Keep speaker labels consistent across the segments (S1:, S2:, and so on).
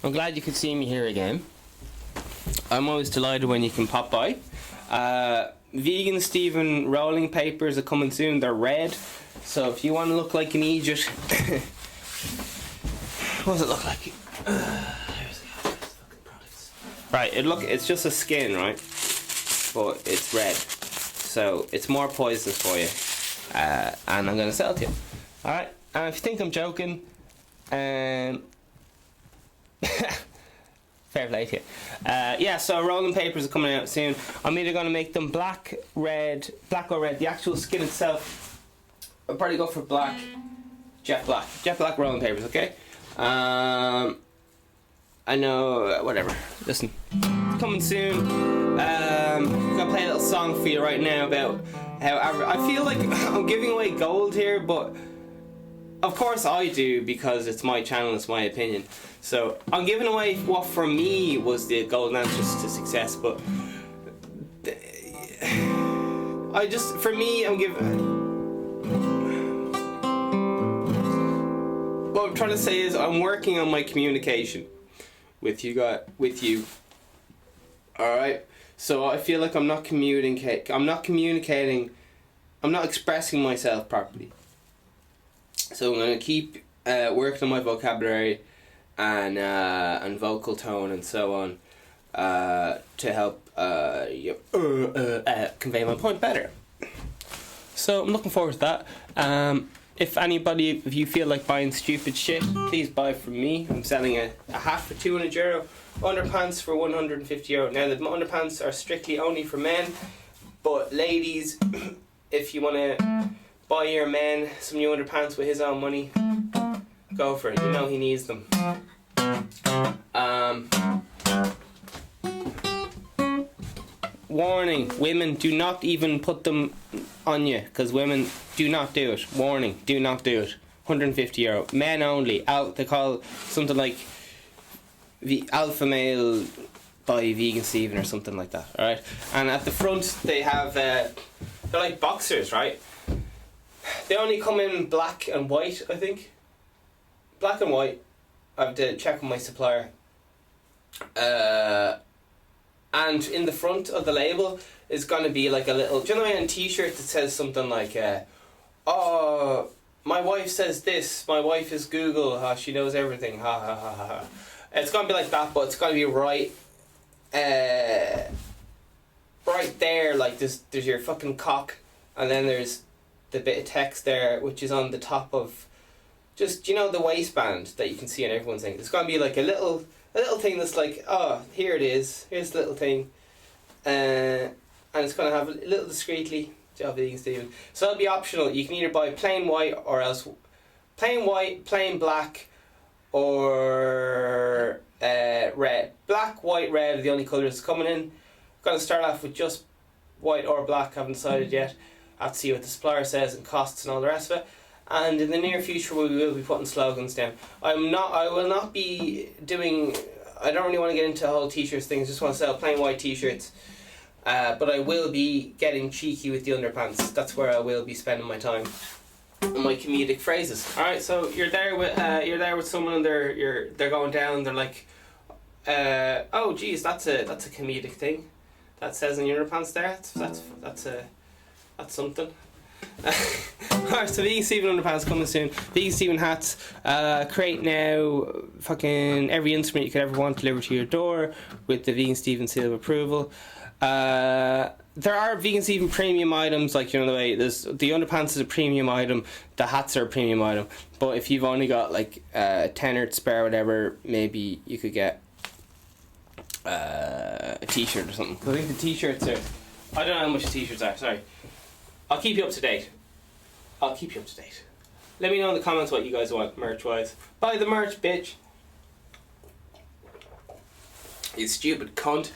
S1: I'm glad you could see me here again. I'm always delighted when you can pop by. Vegan Stephen rolling papers are coming soon. They're red, so if you want to look like an Egypt, what does it look like? Right, it's just a skin, right? But it's red, so it's more poisonous for you. And I'm gonna sell it to you. All right. And if you think I'm joking, fair play to you. Yeah, so rolling papers are coming out soon. I'm either going to make them black or red. The actual skin itself, I'll probably go for black, jet black rolling papers, okay? I know, whatever. Listen, coming soon. I'm going to play a little song for you right now about how I feel like I'm giving away gold here, but of course I do, because it's my channel, it's my opinion. So I'm giving away what for me was the golden answers to success, but for me, I'm giving. What I'm trying to say is I'm working on my communication with you. All right. So I feel like I'm not communicating. I'm not expressing myself properly. So I'm going to keep working on my vocabulary and vocal tone and so on to help convey my point better. So I'm looking forward to that. If you feel like buying stupid shit, please buy from me. I'm selling a hat for €200, underpants for €150. Now the underpants are strictly only for men, but ladies, if you want to buy your man some new underpants with his own money, go for it. You know he needs them. Warning, women, do not even put them on you, because women do not do it. Warning, do not do it. €150. Men only. They call something like the alpha male by Vegan Stephen or something like that. Alright? And at the front they have they're like boxers, right? They only come in black and white, I think. Black and white. I have to check with my supplier. And in the front of the label is going to be like a little... Do you know a t-shirt that says something like, oh, my wife says this, my wife is Google, she knows everything, ha ha ha ha. It's going to be like that, but it's going to be right there, like there's your fucking cock, and then there's the bit of text there, which is on the top of just, the waistband that you can see on everyone's thing. It's going to be like a little thing that's like, oh, here it is, here's the little thing, and it's going to have a little discreetly, job Vegan Stephen. So it'll be optional. You can either buy plain white or else plain white, plain black, or red. Black, white, red are the only colours coming in. I'm going to start off with just white or black, haven't decided yet. I have to see what the supplier says and costs and all the rest of it. And in the near future we will be putting slogans down. I will not be doing... I don't really want to get into the whole t-shirts thing. I just want to sell plain white t-shirts. But I will be getting cheeky with the underpants. That's where I will be spending my time. My comedic phrases. Alright, so you're there with someone and they're going down, they're like, oh geez, that's a comedic thing that says in your underpants there. That's something. Alright, so Vegan Stephen underpants coming soon. Vegan Stephen hats, create now fucking every instrument you could ever want delivered to your door with the Vegan Stephen seal of approval. There are Vegan Stephen premium items, like, the way there's the underpants is a premium item, the hats are a premium item, but if you've only got like a tenner to spare, whatever, maybe you could get a t-shirt or something. Because I think the t-shirts are, I don't know how much the t-shirts are, sorry. I'll keep you up to date. Let me know in the comments what you guys want merch wise. Buy the merch, bitch. You stupid cunt.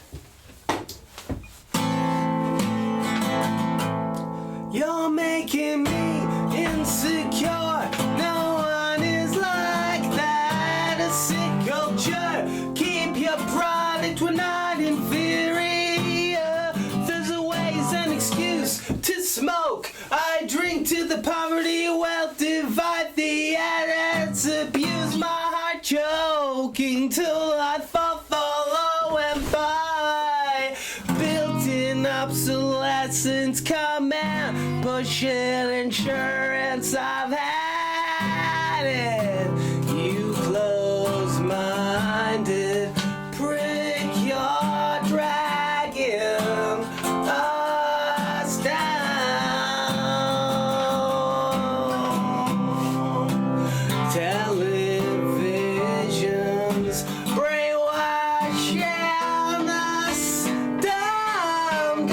S1: You're making me insecure. No one is like that. A sick culture. Keep your product, we're not inferior. There's always an excuse to smoke. I drink to the poverty, wealth divide the assets, abuse my heart, choking to until I fall following by. Built-in obsolescence coming, pushing insurance, I've had it. You close-minded prick, you're dragging us down. Television's brainwashing us down.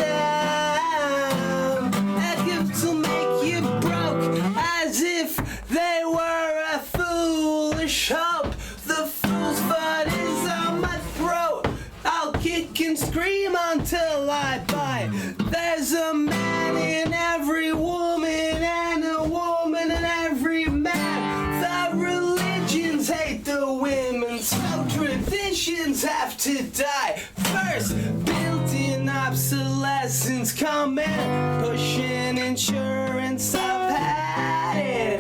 S1: That gifts will make you broke, as if they were a foolish hope. The fool's foot is on my throat. I'll kick and scream until I bite. There's a man in every woman, and a woman in every man. The religions hate the women, so traditions have to die first. Built-in obsolescence coming, pushing insurance, I've had it.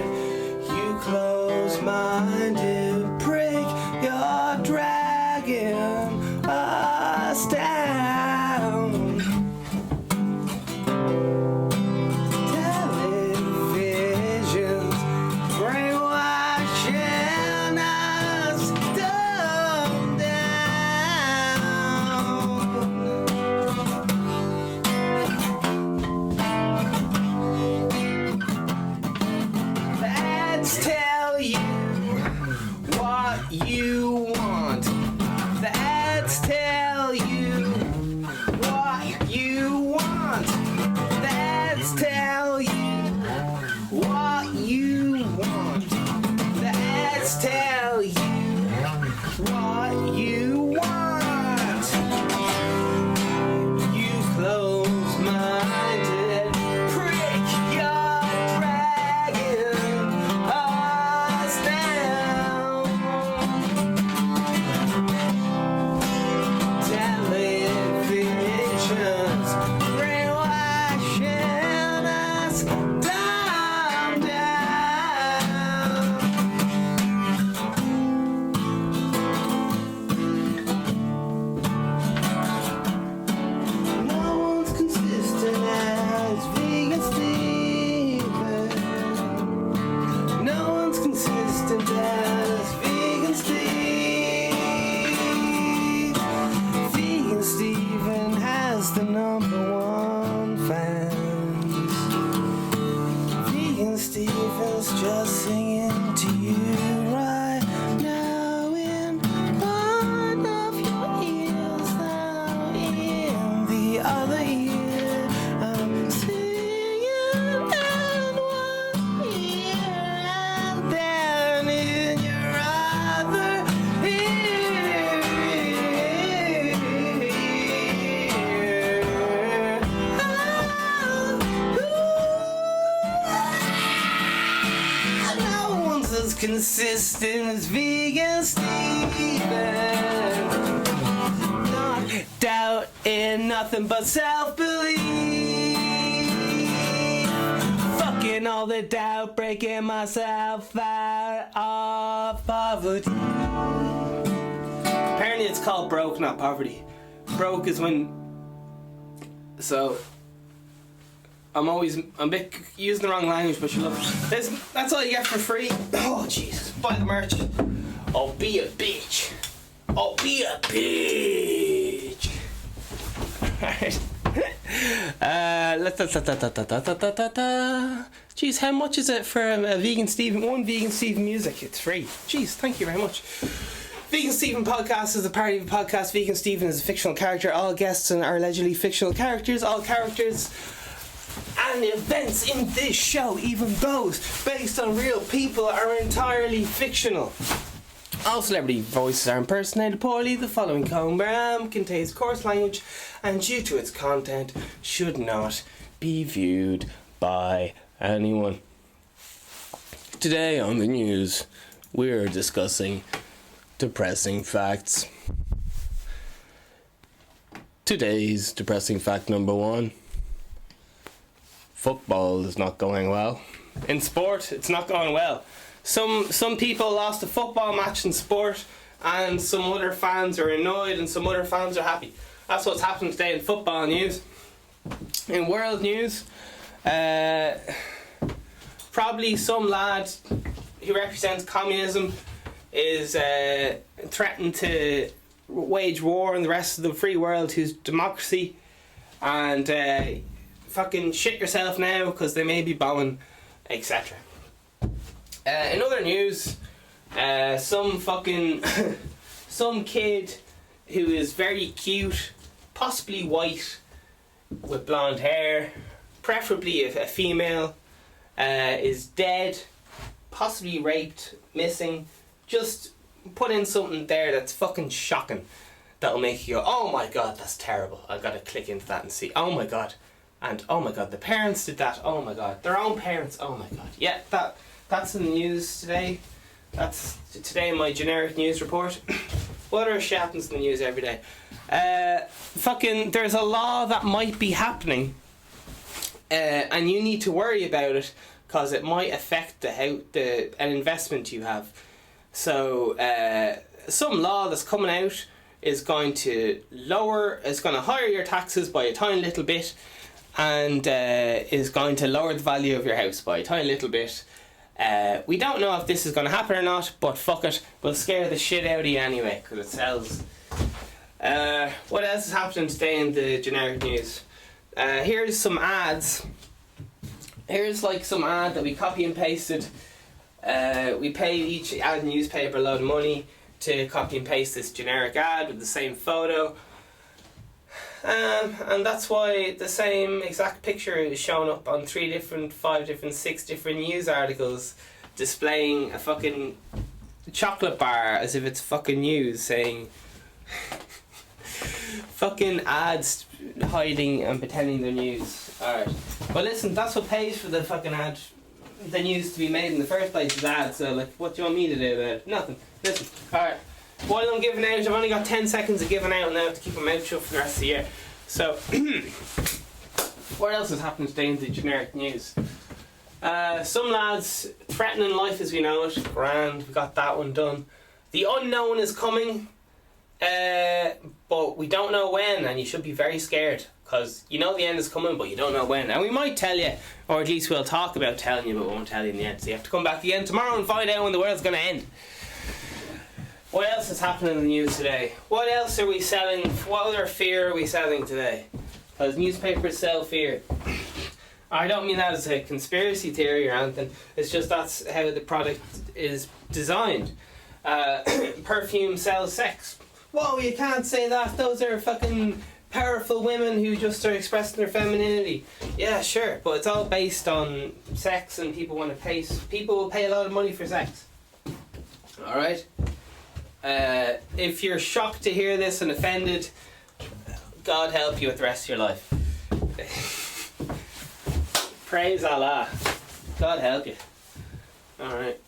S1: You close-minded prick, you're dragging us down. Television's brainwashing us down. Let's tell you what you want. The ads tell you what you want. The ads tell you what you want. The ads tell you what you want. You close-minded prick, you're dragging us down. Television's brainwashing us down. No one's consistent as vegan Steven. No one's consistent as vegan Steve. Vegan Steven has the #1 fans. Vegan Steven's just singing to you right now in one of your ears, now in the other ear. I'm singing in one ear and then in your other ear. No one's as consistent as vegan Steven. Not doubt in nothing but self-belief. Fucking all the doubt, breaking myself out of poverty. Apparently it's called broke, not poverty. Broke is when... So... I'm a bit using the wrong language, but you look. That's all you get for free. Oh, Jesus. Buy the merch. I'll be a bitch. I'll be a bitch. Alright. Jeez, how much is it for a Vegan Steven? One Vegan Steven music. It's free. Jeez, thank you very much. Vegan Steven podcast is a parody of a podcast. Vegan Steven is a fictional character. All guests are allegedly fictional characters. All characters and events in this show, even those based on real people, are entirely fictional. All celebrity voices are impersonated poorly. The following program contains coarse language and, due to its content, should not be viewed by anyone. Today on the news, we're discussing depressing facts. Today's depressing fact number 1. Football is not going well. In sport, it's not going well. Some people lost a football match in sport. and some other fans are annoyed and some other fans are happy. That's what's happening today in football news. In world news, probably some lad who represents communism is threatened to wage war on the rest of the free world who's democracy, and fucking shit yourself now because they may be bombing, etc. In other news, some fucking some kid who is very cute, possibly white, with blonde hair, preferably a female, is dead, possibly raped, missing. Just put in something there that's fucking shocking, that'll make you go, oh my god, that's terrible. I've got to click into that and see, oh my god, and oh my god, the parents did that, oh my god, their own parents, oh my god. Yeah, that's in the news today. That's today in my generic news report. What other shit happens in the news every day? Fucking, there's a law that might be happening, and you need to worry about it because it might affect an investment you have. So some law that's coming out is going to higher your taxes by a tiny little bit, and is going to lower the value of your house by a tiny little bit. We don't know if this is going to happen or not, but fuck it, we'll scare the shit out of you anyway because it sells. What else is happening today in the generic news? Here's some ads. Here's like some ad that we copy and pasted. We pay each ad newspaper a load of money to copy and paste this generic ad with the same photo. And that's why the same exact picture is shown up on 3 different, 5 different, 6 different news articles displaying a fucking chocolate bar as if it's fucking news, saying fucking ads hiding and pretending they're news. Alright. Well listen, that's what pays for the fucking ad, the news to be made in the first place is ads, so like what do you want me to do about it? Nothing. Listen, alright. While I'm giving out, I've only got 10 seconds of giving out now to keep my mouth shut for the rest of the year. So, what else has happened today in the generic news? Some lads threatening life as we know it. Grand, we got that one done. The unknown is coming, but we don't know when, and you should be very scared. Because you know the end is coming, but you don't know when. And we might tell you, or at least we'll talk about telling you, but we won't tell you in the end. So you have to come back again tomorrow and find out when the world's going to end. What else is happening in the news today? What else are we selling? What other fear are we selling today? Because newspapers sell fear. I don't mean that as a conspiracy theory or anything. It's just that's how the product is designed. Perfume sells sex. Whoa, you can't say that. Those are fucking powerful women who just are expressing their femininity. Yeah, sure, but it's all based on sex, and people want to pay. People will pay a lot of money for sex. All right. If you're shocked to hear this and offended, God help you with the rest of your life. Praise Allah. God help you. Alright.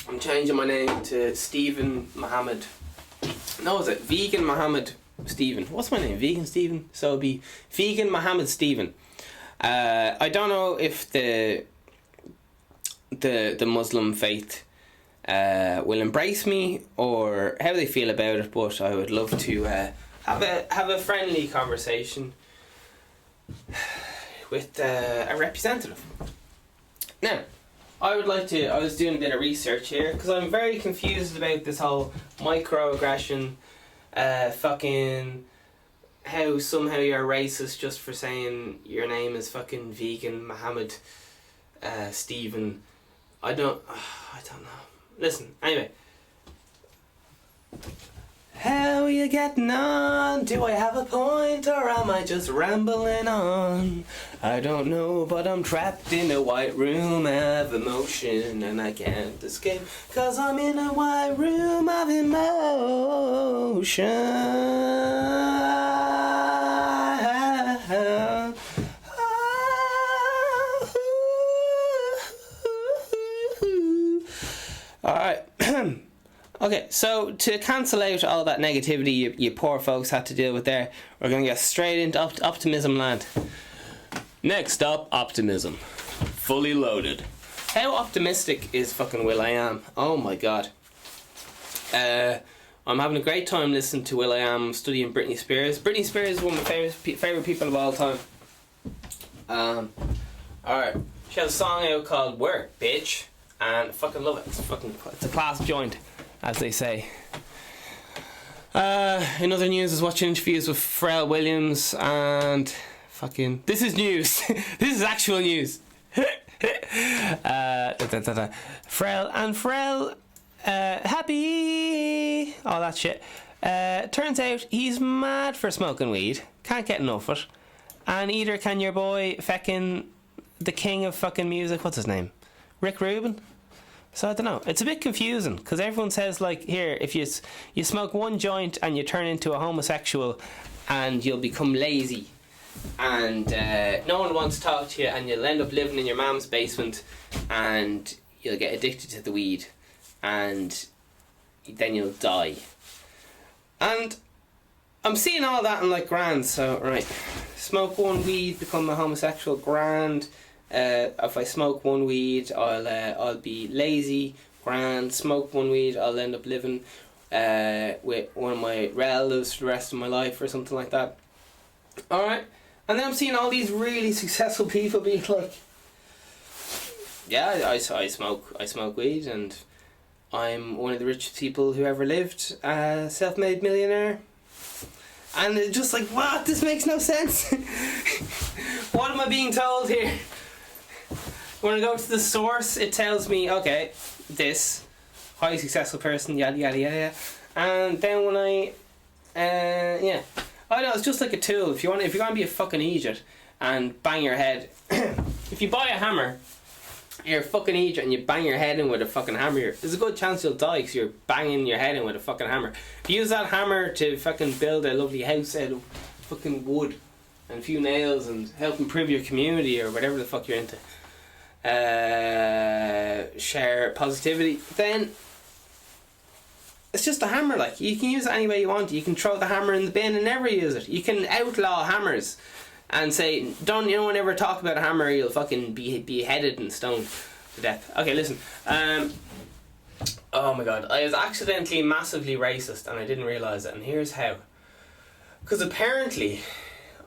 S1: I'm changing my name to Stephen Muhammad. No, is it Vegan Muhammad Stephen? What's my name? Vegan Stephen? So it'll be Vegan Muhammad Stephen. I don't know if the Muslim faith will embrace me or how they feel about it, but I would love to have a friendly conversation with a representative. Now, I was doing a bit of research here because I'm very confused about this whole microaggression, fucking how somehow you're racist just for saying your name is fucking Vegan Muhammad Stephen. I don't know. Listen, anyway. How are you getting on? Do I have a point or am I just rambling on? I don't know, but I'm trapped in a white room of emotion and I can't escape 'cause I'm in a white room of emotion. Alright. Okay, so to cancel out all that negativity you poor folks had to deal with there, we're going to get straight into optimism land. Next up, optimism. Fully loaded. How optimistic is fucking will.i.am? Oh my god. I'm having a great time listening to will.i.am, studying Britney Spears. Britney Spears is one of my favourite people of all time. Alright. She has a song out called Work, Bitch. And I fucking love it. It's a class joint, as they say. In other news, I was watching interviews with Pharrell Williams and fucking... This is news. This is actual news. Pharrell, happy, all that shit. Turns out he's mad for smoking weed. Can't get enough of it. And either can your boy fucking the king of fucking music, what's his name? Rick Rubin? So I don't know. It's a bit confusing because everyone says like, here, if you smoke one joint and you turn into a homosexual and you'll become lazy and no one wants to talk to you and you'll end up living in your mum's basement and you'll get addicted to the weed and then you'll die. And I'm seeing all that in like grand. So right, smoke one weed, become a homosexual, grand. If I smoke one weed, I'll be lazy, grand. Smoke one weed, I'll end up living with one of my relatives for the rest of my life or something like that. Alright, and then I'm seeing all these really successful people being like, yeah, I smoke weed and I'm one of the richest people who ever lived, self-made millionaire. And it's just like, what? This makes no sense. What am I being told here? When I go to the source, it tells me, okay, this highly successful person, yada yada yada, and then when I know it's just like a tool. If you're gonna be a fucking idiot and bang your head, if you buy a hammer, you're a fucking idiot and you bang your head in with a fucking hammer, there's a good chance you'll die because you're banging your head in with a fucking hammer. If you use that hammer to fucking build a lovely house out of fucking wood and a few nails and help improve your community or whatever the fuck you're into, share positivity, then it's just a hammer. Like, you can use it any way you want. You can throw the hammer in the bin and never use it. You can outlaw hammers and say, don't you know, ever talk about a hammer, you'll fucking be beheaded and stoned to death. Okay, listen. Oh my god, I was accidentally massively racist and I didn't realise it, and here's how. Because apparently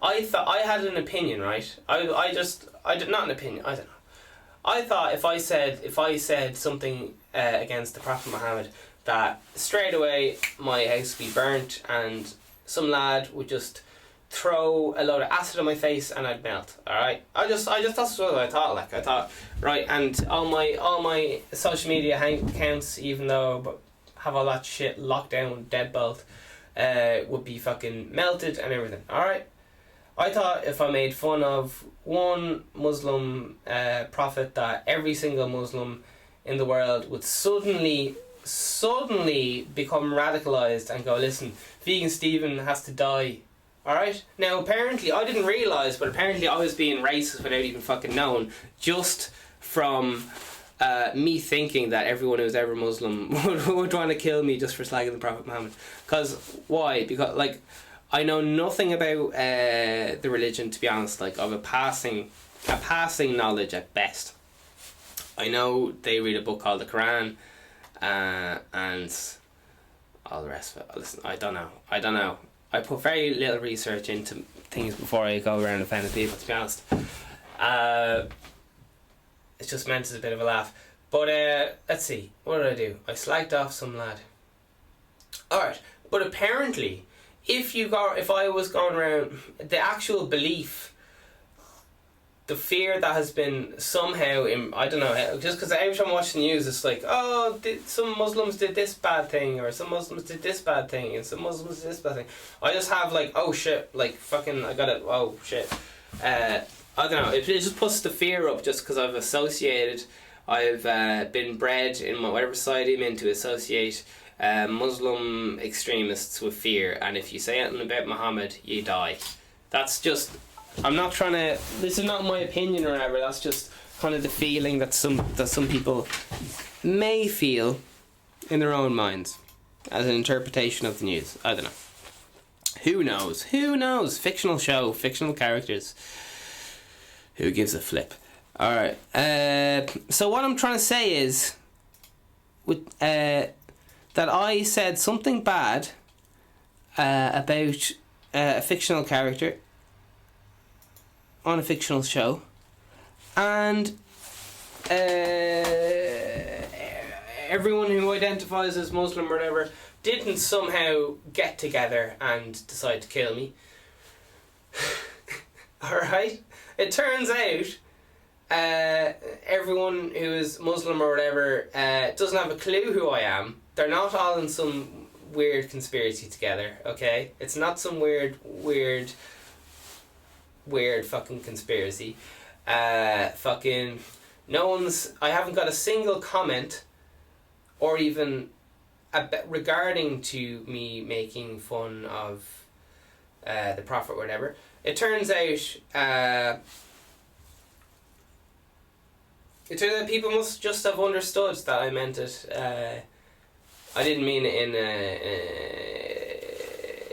S1: I thought I had an opinion, right? I did not an opinion, I don't know. I thought if I said something against the Prophet Muhammad, that straight away my house would be burnt and some lad would just throw a load of acid on my face and I'd melt. Alright? I just that's what I thought. Like, I thought, right, and all my social media accounts, even though I have all that shit locked down, deadbolt, would be fucking melted and everything. Alright? I thought if I made fun of one Muslim prophet, that every single Muslim in the world would suddenly become radicalised and go, listen, Vegan Stephen has to die. Alright? Now apparently, I didn't realise, but apparently I was being racist without even fucking knowing, just from me thinking that everyone who's ever Muslim would want to kill me just for slagging the Prophet Muhammad. Because, why? Because, like, I know nothing about the religion, to be honest, like, of a passing knowledge at best. I know they read a book called the Quran, and all the rest of it. Listen, I don't know. I put very little research into things before I go around offending people, to be honest. It's just meant as a bit of a laugh. But let's see, what did I do? I slagged off some lad. Alright, but apparently, if I was going around, the actual belief, the fear that has been somehow, I don't know, just because every time I watch the news it's like, oh, some Muslims did this bad thing, or some Muslims did this bad thing, and some Muslims did this bad thing. I just have like, oh shit, like fucking, I got it, oh shit. I don't know, it just puts the fear up just because I've been bred in whatever society I'm in to associate Muslim extremists with fear, and if you say anything about Muhammad, you die. That's just, I'm not trying to, this is not my opinion or whatever, that's just kind of the feeling that some people may feel in their own minds as an interpretation of the news. I don't know. Who knows? Fictional show, fictional characters. Who gives a flip? Alright. So what I'm trying to say is that I said something bad about a fictional character on a fictional show, and everyone who identifies as Muslim or whatever didn't somehow get together and decide to kill me. Alright? It turns out everyone who is Muslim or whatever doesn't have a clue who I am. They're not all in some weird conspiracy together, okay? It's not some weird fucking conspiracy. Fucking no one's... I haven't got a single comment or even regarding to me making fun of the Prophet or whatever. It turns out people must just have understood that I meant it. I didn't mean it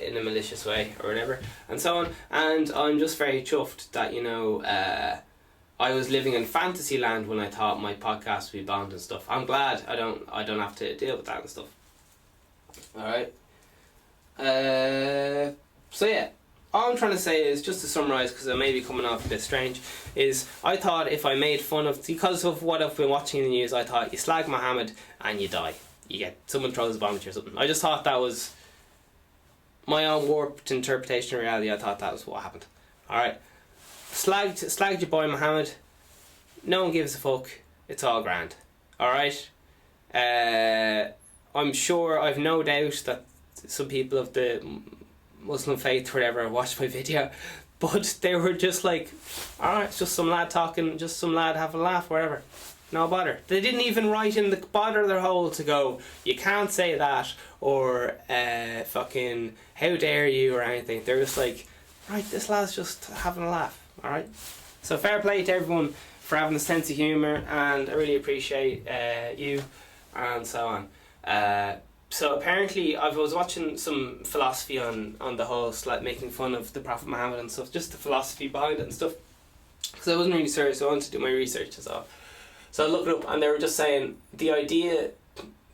S1: in a malicious way or whatever, and so on. And I'm just very chuffed that, you know, I was living in fantasy land when I thought my podcast would be banned and stuff. I'm glad I don't have to deal with that and stuff. Alright. So yeah, all I'm trying to say is, just to summarise, because I may be coming off a bit strange, is I thought if I made fun of, because of what I've been watching in the news, I thought you slag Muhammad and you die. You get, someone throws a bomb at you or something. I just thought that was my own warped interpretation of reality. I thought that was what happened. Alright. Slagged your boy Muhammad. No one gives a fuck. It's all grand. Alright. I'm sure, I've no doubt that some people of the Muslim faith or whatever watched my video, but they were just like, alright, it's just some lad talking, just some lad having a laugh, whatever. No bother. They didn't even write in the bother of their hole to go, you can't say that, or fucking how dare you, or anything. They're just like, right, this lad's just having a laugh. Alright. So fair play to everyone for having a sense of humour, and I really appreciate you, and so on. So apparently I was watching some philosophy on the whole, like making fun of the Prophet Muhammad and stuff, just the philosophy behind it and stuff, because I wasn't really serious, so I wanted to do my research and so I looked it up, and they were just saying the idea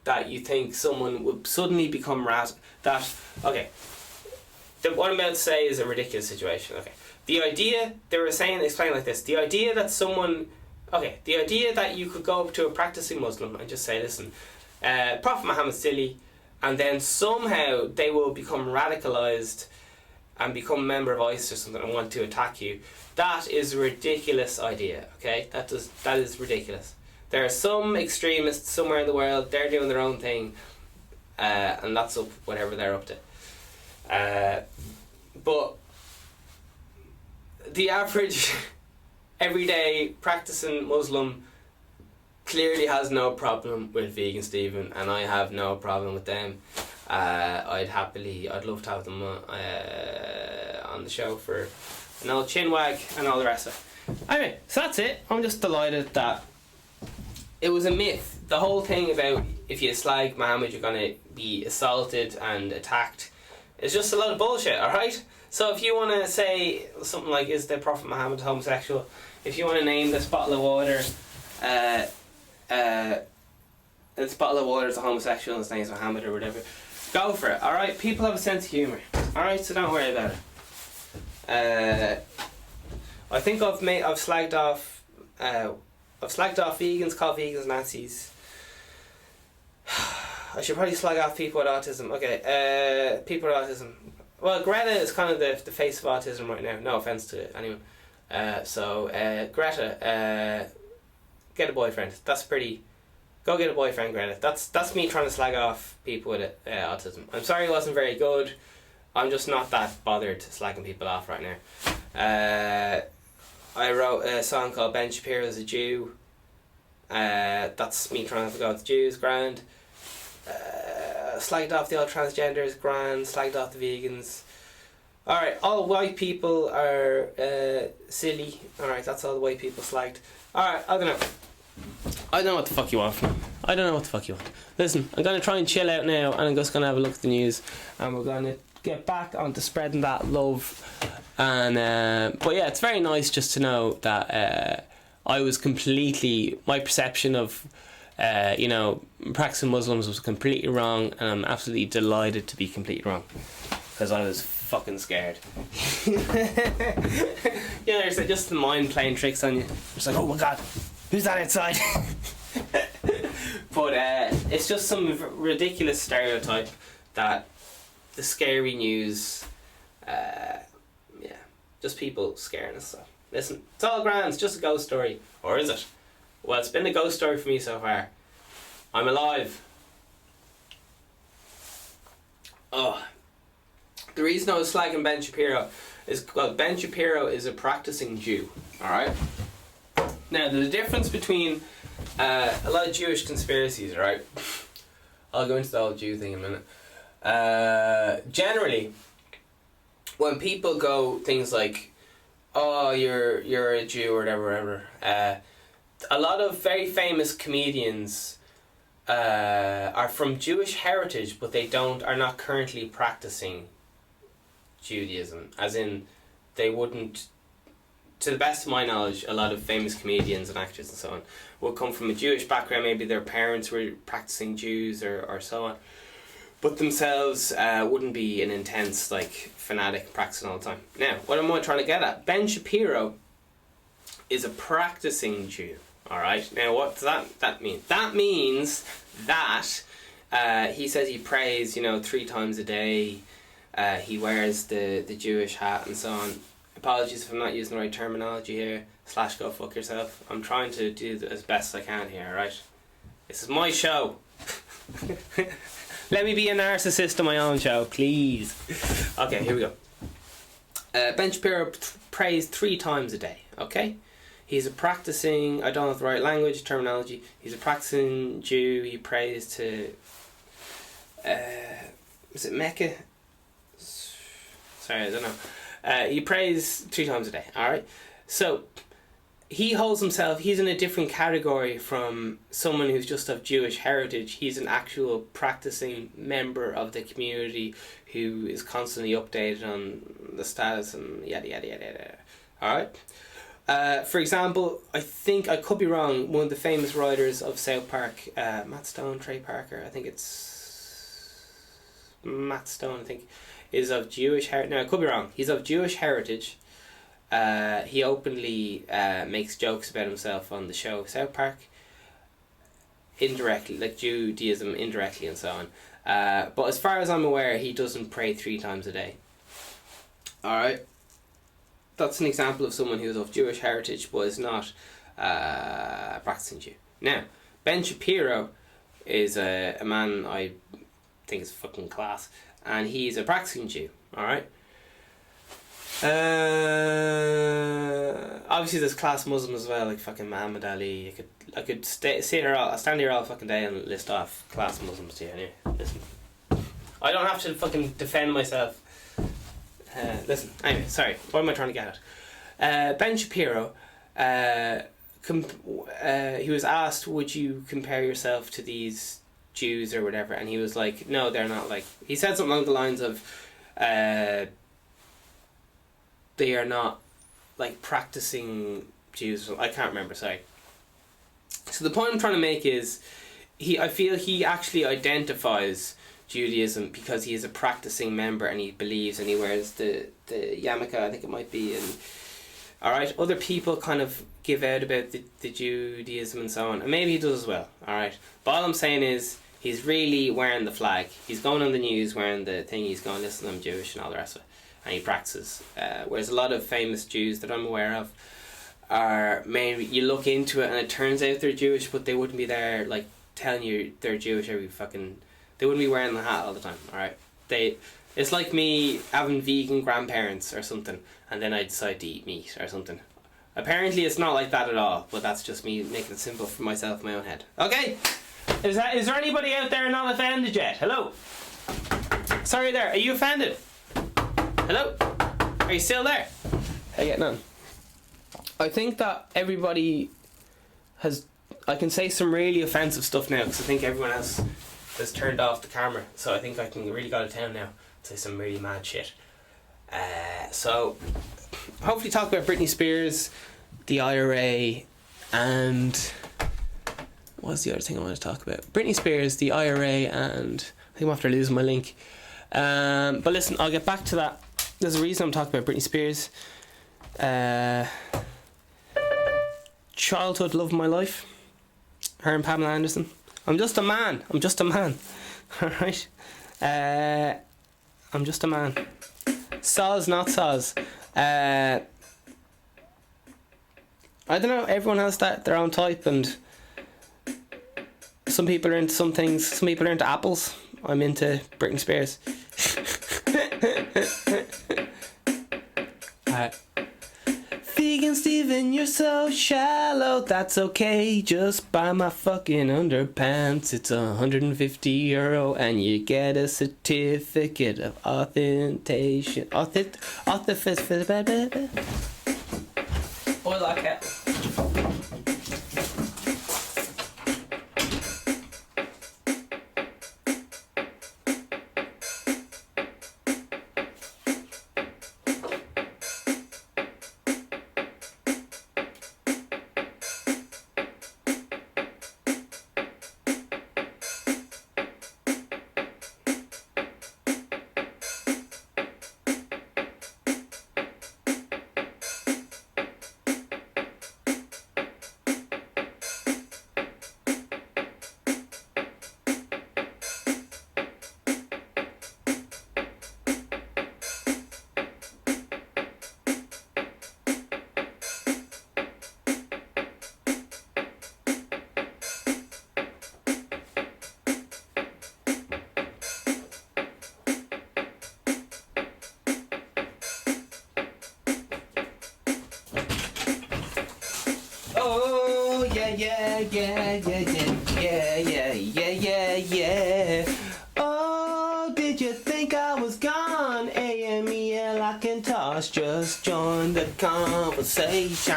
S1: that you think someone would suddenly become what I'm about to say is a ridiculous situation. Okay, the idea, they were saying, explain like this, the idea that you could go up to a practicing Muslim and just say, listen, Prophet Muhammad's silly, and then somehow they will become radicalised and become a member of ISIS or something and want to attack you. That is a ridiculous idea, okay? That is ridiculous. There are some extremists somewhere in the world, they're doing their own thing, and that's up whatever they're up to. But the average everyday practicing Muslim clearly has no problem with Vegan Stephen, and I have no problem with them. I'd love to have them on the show for an old chinwag and all the rest of it. Anyway, so that's it. I'm just delighted that it was a myth. The whole thing about if you slag Muhammad you're going to be assaulted and attacked is just a lot of bullshit, alright? So if you want to say something like, is the Prophet Muhammad homosexual? If you want to name this bottle of water this bottle of water is a homosexual and his name's Muhammad or whatever, go for it, alright? People have a sense of humour, alright? So don't worry about it. I think I've slagged off vegans, called vegans Nazis. I should probably slag off people with autism. Okay, people with autism. Well, Greta is kind of the face of autism right now. No offense to anyone. Greta, get a boyfriend. That's pretty. Go get a boyfriend, Greta. That's me trying to slag off people with autism. I'm sorry it wasn't very good. I'm just not that bothered slagging people off right now. I wrote a song called Ben Shapiro's a Jew. That's me trying to go with the Jews, grand. Slagged off the old transgenders, grand. Slagged off the vegans. Alright, all white people are silly. Alright, that's all the white people slagged. Alright, I don't know what the fuck you want from me. I don't know what the fuck you want. Listen, I'm going to try and chill out now, and I'm just going to have a look at the news, and we're going to get back onto spreading that love. And but yeah, it's very nice just to know that I was completely, my perception of practicing Muslims was completely wrong, and I'm absolutely delighted to be completely wrong, because I was fucking scared. There's like just the mind playing tricks on you. It's like, oh my god, who's that outside? But it's just some ridiculous stereotype that the scary news, just people scaring us. So listen, it's all grand, it's just a ghost story. Or is it? Well, it's been a ghost story for me so far. I'm alive. Oh, the reason I was slagging Ben Shapiro is, well, Ben Shapiro is a practicing Jew. Alright? Now, there's a difference between a lot of Jewish conspiracies, right? I'll go into the whole Jew thing in a minute. Generally, when people go things like, oh, you're a Jew or whatever, a lot of very famous comedians are from Jewish heritage, but are not currently practicing Judaism, as in they wouldn't, to the best of my knowledge, a lot of famous comedians and actors and so on will come from a Jewish background. Maybe their parents were practicing Jews or so on, but themselves wouldn't be an intense fanatic practicing all the time. Now, what am I trying to get at? Ben Shapiro is a practicing Jew. Alright, now what does that mean? That means that he says he prays 3 times a day. He wears the Jewish hat and so on. Apologies if I'm not using the right terminology here. / go fuck yourself. I'm trying to do as best I can here, alright? This is my show. Let me be a narcissist on my own show, please. Okay, here we go. Ben Shapiro prays 3 times a day, okay? He's a practicing, I don't have the right language, terminology. He's a practicing Jew. He prays to, is it Mecca? Sorry, I don't know. He prays 3 times a day, alright? So, he holds himself, he's in a different category from someone who's just of Jewish heritage. He's an actual practicing member of the community who is constantly updated on the status and yada yada yada yada. Alright? For example, I think, I could be wrong, one of the famous writers of South Park, Matt Stone, Trey Parker, I think it's Matt Stone, I think, is of Jewish heritage. No, I could be wrong. He's of Jewish heritage. He openly makes jokes about himself on the show South Park, indirectly, like Judaism indirectly and so on. But as far as I'm aware, he doesn't pray 3 times a day. Alright? That's an example of someone who's of Jewish heritage but is not a practicing Jew. Now, Ben Shapiro is a man I think is fucking class, and he's a practicing Jew. Alright? Obviously there's class Muslims as well, like fucking Muhammad Ali. I could stand here all fucking day and list off class Muslims to you. Anyway, listen, I don't have to fucking defend myself. Listen, anyway, sorry, what am I trying to get at? Ben Shapiro, he was asked, would you compare yourself to these Jews or whatever, and he was like, no, they're not. Like, he said something along the lines of, they are not like practicing Jews. I can't remember, sorry. So the point I'm trying to make is, I feel he actually identifies Judaism because he is a practicing member and he believes and he wears the yarmulke, I think it might be, and alright, other people kind of give out about the Judaism and so on, and maybe he does as well, alright, but all I'm saying is he's really wearing the flag. He's going on the news wearing the thing, he's going, listen, I'm Jewish and all the rest of it, and he practices, whereas a lot of famous Jews that I'm aware of are mainly, you look into it and it turns out they're Jewish, but they wouldn't be there like telling you they're Jewish every fucking, they wouldn't be wearing the hat all the time, alright? It's like me having vegan grandparents or something, and then I decide to eat meat or something. Apparently it's not like that at all, but that's just me making it simple for myself in my own head. Okay? Is there anybody out there not offended yet? Hello? Sorry there, are you offended? Hello? Are you still there? How you getting on? I think that everybody I can say some really offensive stuff now, because I think everyone else has turned off the camera, so I think I can really go to town now to say some really mad shit. So hopefully talk about Britney Spears, the IRA, And what's the other thing I want to talk about? Britney Spears, the IRA, and I think I'm after losing my link. But listen, I'll get back to that. There's a reason I'm talking about Britney Spears. Childhood love of my life. Her and Pamela Anderson. I'm just a man. Alright? I'm just a man. Soz, not soz. I don't know, everyone has their own type, and some people are into some things. Some people are into apples. I'm into Britney Spears. Alright. Vegan Steven, you're so shallow. That's okay, just buy my fucking underpants. It's €150 and you get a certificate of authentication. I like it. Oh yeah. Oh, did you think I was gone? AMEL, I can toss. Just join the conversation.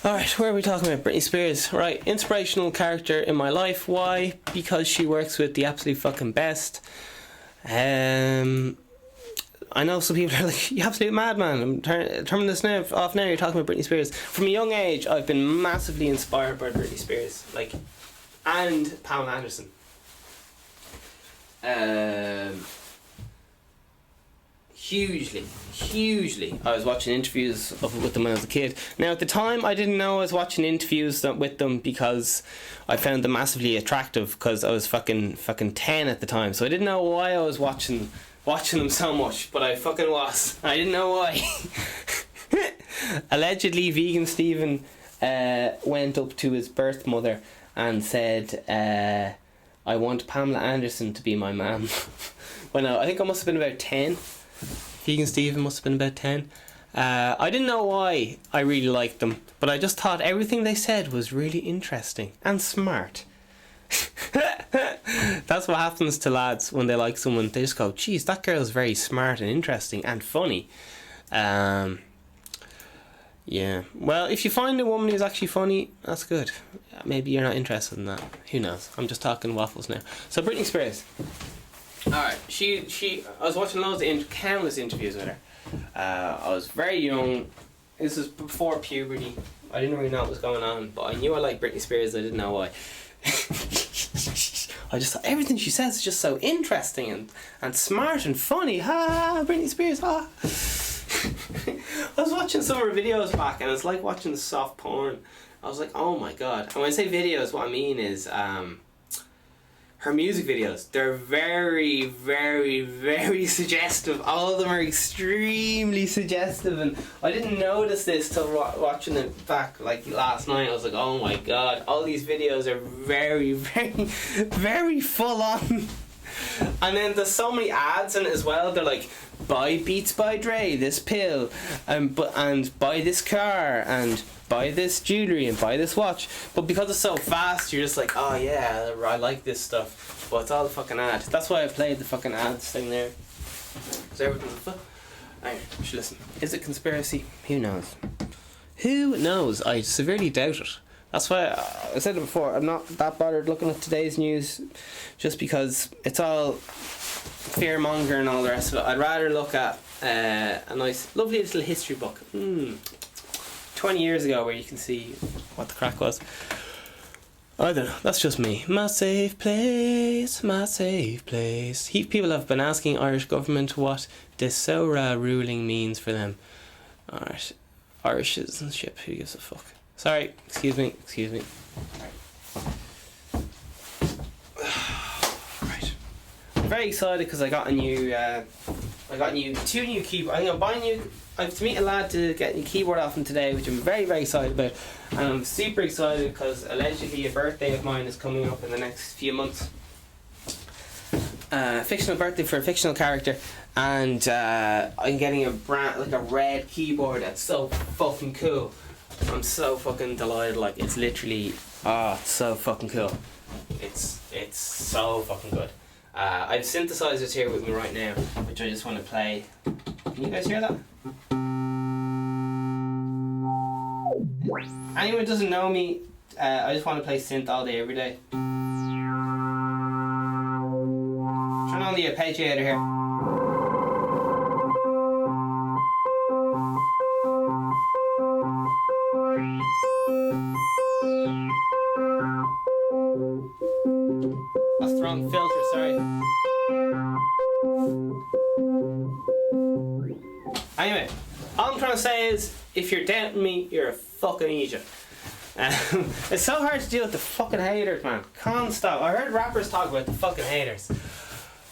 S1: Alright, where are we talking about? Britney Spears. Right, inspirational character in my life. Why? Because she works with the absolute fucking best. I know some people are like, you absolute madman, I'm turning this off now, you're talking about Britney Spears. From a young age, I've been massively inspired by Britney Spears, and Pamela Anderson. Hugely. I was watching interviews with them when I was a kid. Now, at the time, I didn't know I was watching interviews with them because I found them massively attractive, because I was fucking 10 at the time, so I didn't know why I was watching them so much, but I fucking was. I didn't know why. Allegedly, Vegan Steven went up to his birth mother and said, I want Pamela Anderson to be my mum. Well, no, I think I must have been about 10. Vegan Steven must have been about 10. I didn't know why I really liked them, but I just thought everything they said was really interesting and smart. That's what happens to lads when they like someone. They just go, geez, that girl's very smart and interesting and funny. Yeah, well, if you find a woman who's actually funny, that's good. Maybe you're not interested in that, who knows. I'm just talking waffles now. So Britney Spears, alright, I was watching countless interviews with her. I was very young. This was before puberty. I didn't really know what was going on, but I knew I liked Britney Spears. I didn't know why. I just thought everything she says is just so interesting and smart and funny. Britney Spears, I was watching some of her videos back, and it's like watching soft porn. I was like, oh my god. And when I say videos, what I mean is her music videos. They're very, very, very suggestive. All of them are extremely suggestive, and I didn't notice this till watching it back last night. I was like, oh my god, all these videos are very, very, very full on. And then there's so many ads in it as well. They're like, buy Beats by Dre, this pill, and buy this car, and buy this jewellery, and buy this watch. But because it's so fast, you're just like, oh yeah, I like this stuff. But it's all the fucking ad. That's why I played the fucking ads thing there. Because everything's Alright, listen. Is it conspiracy? Who knows? Who knows? I severely doubt it. That's why I said it before, I'm not that bothered looking at today's news, just because it's all fearmonger and all the rest of it. I'd rather look at a nice, lovely little history book. 20 years ago where you can see what the crack was. I don't know, that's just me. My safe place, my safe place. People have been asking Irish government what the SORA ruling means for them. Alright, Irish citizenship, who gives a fuck? Sorry, excuse me. Right. I'm very excited because I got two new keyboards. I'm going to buy I have to meet a lad to get a keyboard off him today, which I'm very, very excited about. And I'm super excited because allegedly a birthday of mine is coming up in the next few months. Fictional birthday for a fictional character, and I'm getting a red keyboard that's so fucking cool. I'm so fucking delighted. Like, it's literally it's so fucking cool. It's so fucking good. I have synthesizers here with me right now, which I just want to play. Can you guys hear that? Anyone who doesn't know me, I just want to play synth all day, every day. Turn on the arpeggiator here. That's the wrong filter, sorry. Anyway, all I'm trying to say is, if you're doubting me, you're a fucking idiot. It's so hard to deal with the fucking haters, man. Can't stop. I heard rappers talk about the fucking haters.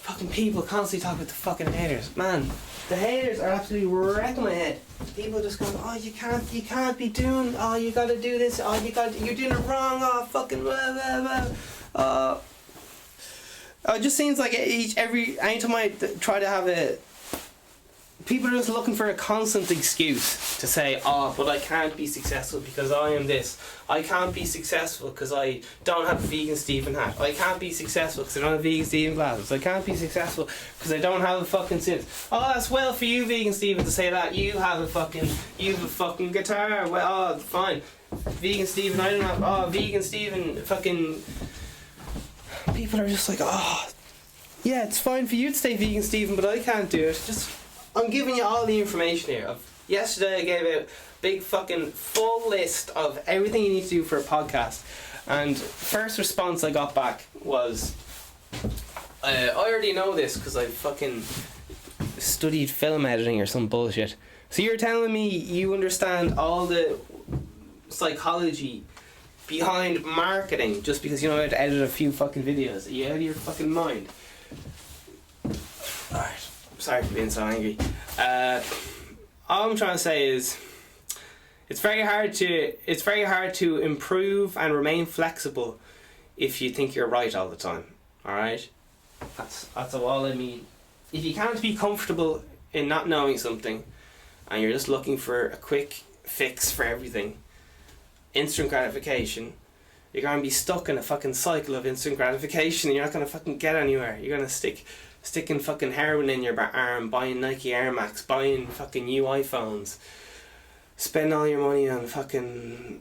S1: Fucking people constantly talk about the fucking haters. Man, the haters are absolutely wrecking my head. People just going, oh, you can't be doing, oh, you gotta do this, oh, you're doing it wrong, oh, fucking blah, blah, blah. It just seems like anytime I try to have people are just looking for a constant excuse to say, oh, but I can't be successful because I am this. I can't be successful because I don't have a vegan Stephen hat. I can't be successful because I don't have vegan Stephen glasses. I can't be successful because I don't have a fucking synth. Oh, that's well for you, vegan Stephen, to say that. You have a fucking guitar. Well, oh, fine. Vegan Stephen, I don't have. Oh, vegan Stephen, fucking. People are just like, oh, yeah, it's fine for you to stay vegan Stephen, but I can't do it. I'm giving you all the information here. Yesterday I gave out a big fucking full list of everything you need to do for a podcast, and first response I got back was, I already know this because I fucking studied film editing or some bullshit. So you're telling me you understand all the psychology behind marketing just because you know how to edit a few fucking videos? Are you out of your fucking mind? Alright. Sorry for being so angry. All I'm trying to say is, it's very hard to improve and remain flexible if you think you're right all the time. All right, that's all I mean. If you can't be comfortable in not knowing something, and you're just looking for a quick fix for everything, instant gratification, you're gonna be stuck in a fucking cycle of instant gratification, and you're not gonna fucking get anywhere. You're gonna sticking fucking heroin in your arm, buying Nike Air Max, buying fucking new iPhones, spend all your money on fucking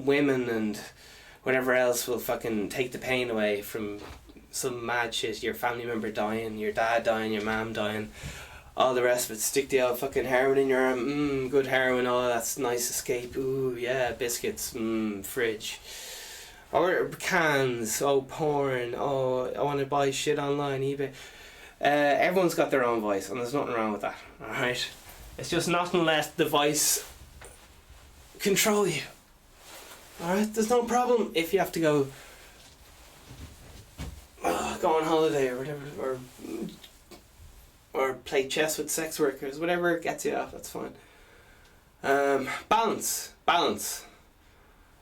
S1: women and whatever else will fucking take the pain away from some mad shit. Your family member dying, your dad dying, your mom dying, all the rest of it. Stick the old fucking heroin in your arm. Good heroin. Oh, that's nice escape. Ooh, yeah, biscuits. Fridge. Or cans. Oh, porn. Oh, I want to buy shit online, eBay. Everyone's got their own vice, and there's nothing wrong with that. All right. It's just not unless the vice control you. All right. There's no problem if you have to go on holiday or whatever, or play chess with sex workers, whatever gets you off, that's fine. Balance.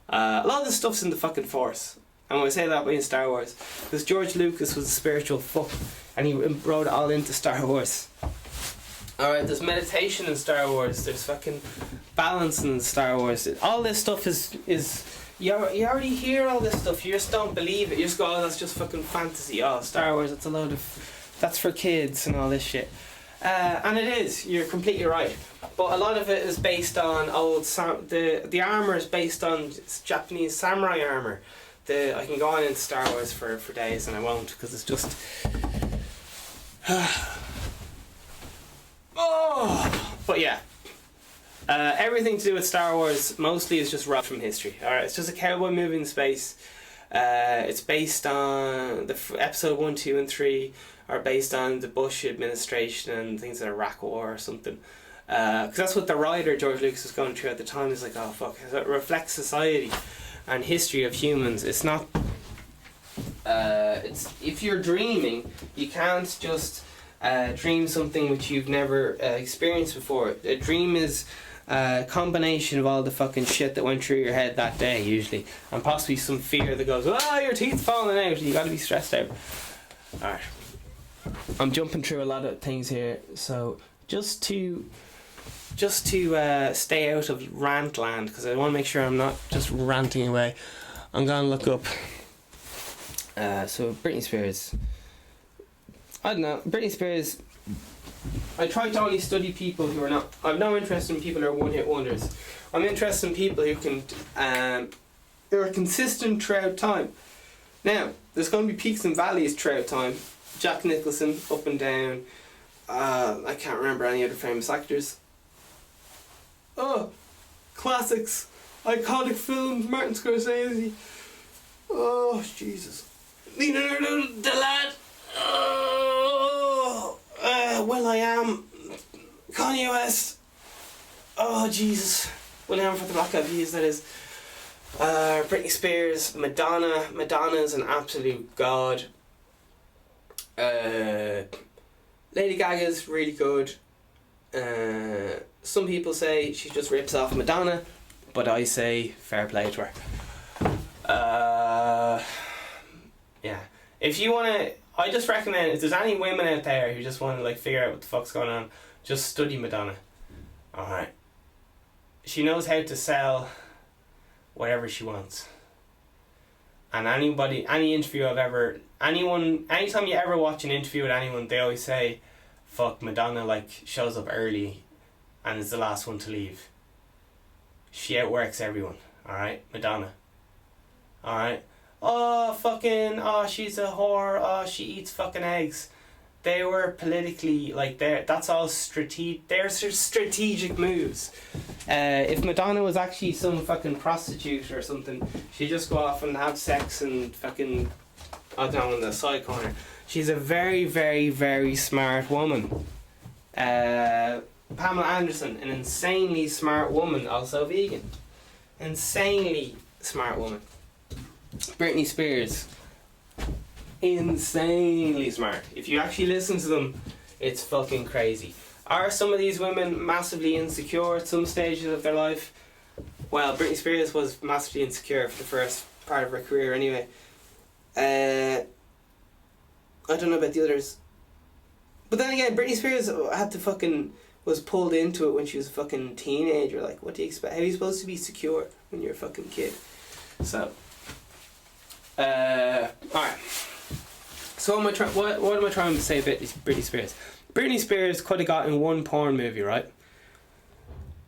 S1: A lot of this stuff's in the fucking Force, and when I say that, I mean Star Wars, because George Lucas was a spiritual fuck, and he wrote it all into Star Wars. Alright, there's meditation in Star Wars, there's fucking balance in Star Wars. All this stuff is you already hear all this stuff, you just don't believe it, you just go, oh, that's just fucking fantasy. Oh, Star Wars, it's a load of, that's for kids and all this shit. And it is, you're completely right. But a lot of it is based on the armour is based on Japanese samurai armour. I can go on into Star Wars for days, and I won't, because it's just but yeah, Everything to do with Star Wars mostly is just robbed from history. Alright, it's just a cowboy movie in space. It's based on episode 1, 2 and 3 are based on the Bush administration and things like Iraq War or something. Because that's what the writer George Lucas was going through at the time. He's like, oh fuck, it reflects society and history of humans. It's not. It's if you're dreaming, you can't just dream something which you've never experienced before. A dream is a combination of all the fucking shit that went through your head that day, usually, and possibly some fear that goes, oh, your teeth falling out. You got to be stressed out. All right, I'm jumping through a lot of things here, so just to stay out of rant land, because I want to make sure I'm not just ranting away, I'm going to look up. So Britney Spears. I don't know. Britney Spears. I try to only study people who are not. I'm no interest in people who are one-hit wonders. I'm interested in people who can, who are consistent throughout time. Now, there's going to be peaks and valleys throughout time. Jack Nicholson, up and down. I can't remember any other famous actors. Oh, classics, iconic films. Martin Scorsese. Oh Jesus. Leonardo the lad. Oh, Will I Am. Kanye West. Oh Jesus. Will I Am for the Black Eyed Peas, that is. Britney Spears, Madonna. Madonna's an absolute god. Lady Gaga's really good. Some people say she just rips off Madonna, but I say fair play to her. Yeah. If you want to, I just recommend, if there's any women out there who just want to like figure out what the fuck's going on, just study Madonna. Alright. She knows how to sell whatever she wants. And any interview anytime you ever watch an interview with anyone, they always say, fuck, Madonna like shows up early and is the last one to leave. She outworks everyone, alright? Madonna. Alright? Oh, fucking, oh, she's a whore, oh, she eats fucking eggs. They were politically, like, that's all they're strategic moves. If Madonna was actually some fucking prostitute or something, she'd just go off and have sex and fucking, I don't know, in the side corner. She's a very, very, very smart woman. Pamela Anderson, an insanely smart woman, also vegan. Insanely smart woman. Britney Spears, insanely smart. If you actually listen to them, it's fucking crazy. Are some of these women massively insecure at some stages of their life? Well, Britney Spears was massively insecure for the first part of her career anyway. I don't know about the others. But then again, Britney Spears was pulled into it when she was a fucking teenager. Like, what do you expect? How are you supposed to be secure when you're a fucking kid? So, alright. So what am I trying to say about Britney Spears? Britney Spears could have gotten one porn movie, right?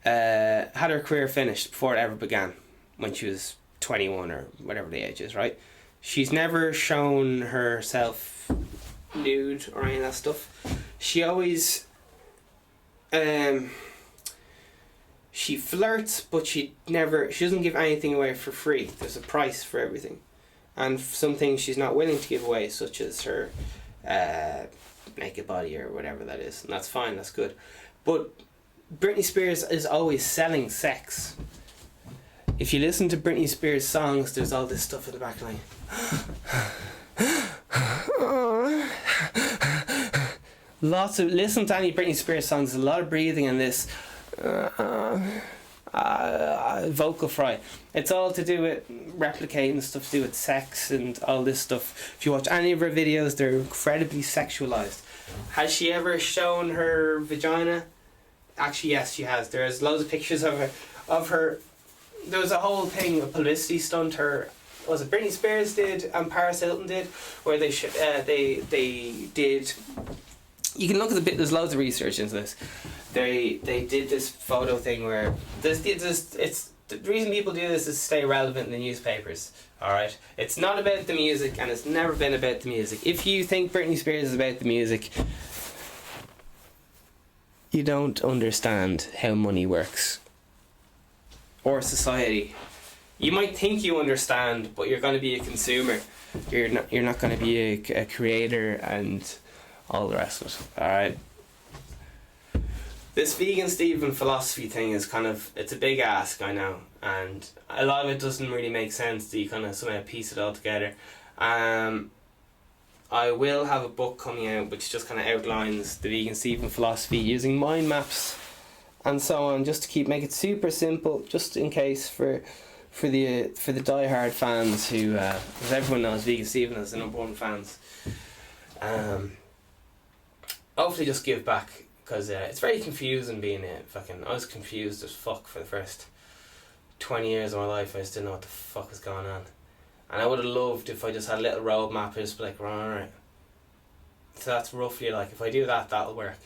S1: Had her career finished before it ever began, when she was 21 or whatever the age is, right? She's never shown herself nude or any of that stuff. She always she flirts, but she doesn't give anything away for free. There's a price for everything. And some things she's not willing to give away, such as her naked body or whatever that is. And that's fine, that's good. But Britney Spears is always selling sex. If you listen to Britney Spears songs, there's all this stuff in the back line. Listen to any Britney Spears songs, there's a lot of breathing in this vocal fry. It's all to do with replicating stuff to do with sex and all this stuff. If you watch any of her videos, they're incredibly sexualized. Has she ever shown her vagina? Actually, yes, she has. There's loads of pictures of her. There was a whole thing, a publicity stunt. Britney Spears did and Paris Hilton did, where they did. You can look at the bit. There's loads of research into this. They did this photo thing where it's the reason people do this is to stay relevant in the newspapers. All right, it's not about the music, and it's never been about the music. If you think Britney Spears is about the music, you don't understand how money works. or society. You might think you understand, but you're going to be a consumer. You're not going to be a creator and all the rest of it. Alright. This vegan Stephen philosophy thing is it's a big ask, I know, and a lot of it doesn't really make sense to you kind of somehow piece it all together. I will have a book coming out which just kind of outlines the vegan Stephen philosophy using mind maps and so on, just to make it super simple, just in case for the diehard fans who, as everyone knows, vegan Stephen is the #1 fans. Hopefully just give back, because it's very confusing being I was confused as fuck for the first 20 years of my life. I just didn't know what the fuck was going on. And I would have loved if I just had a little roadmap and just be like, right. So that's roughly like, if I do that, that'll work.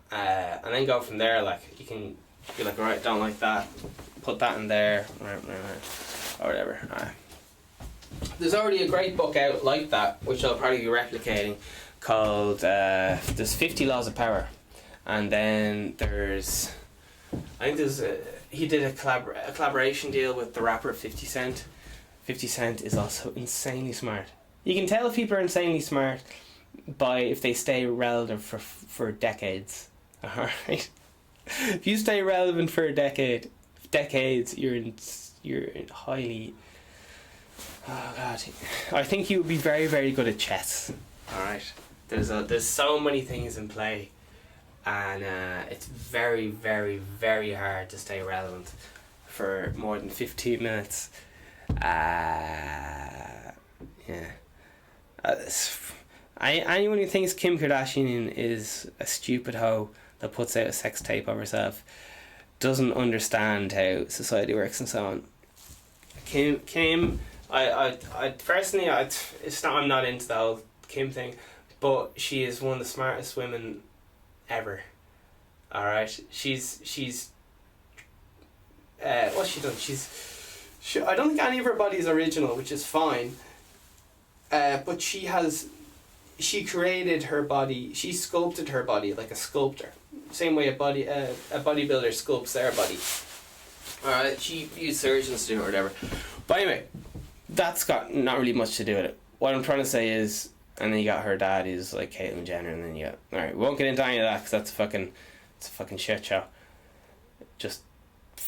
S1: And then go from there, like, you can be like, right, don't like that, put that in there, right, or whatever. There's already a great book out like that, which I'll probably be replicating, called there's 50 Laws of Power. And then he did a collaboration deal with the rapper 50 Cent. 50 Cent is also insanely smart. You can tell if people are insanely smart by if they stay relevant for decades. Alright? If you stay relevant for decades, you're in highly... Oh god. I think you would be very, very good at chess. Alright? There's so many things in play, and it's very, very, very hard to stay relevant for more than 15 minutes. Anyone who thinks Kim Kardashian is a stupid hoe that puts out a sex tape of herself doesn't understand how society works and so on. Kim, I personally, I'm not into the whole Kim thing, but she is one of the smartest women ever. Alright, she's what's she done? I don't think any of her body is original, which is fine. But she created her body. She sculpted her body like a sculptor. Same way a bodybuilder sculpts their body. Alright, she used surgeons to do it or whatever. But anyway, that's got not really much to do with it. What I'm trying to say is, and then you got her dad who's like Caitlyn Jenner, and then you got... Alright, we won't get into any of that because it's a fucking shit show. Just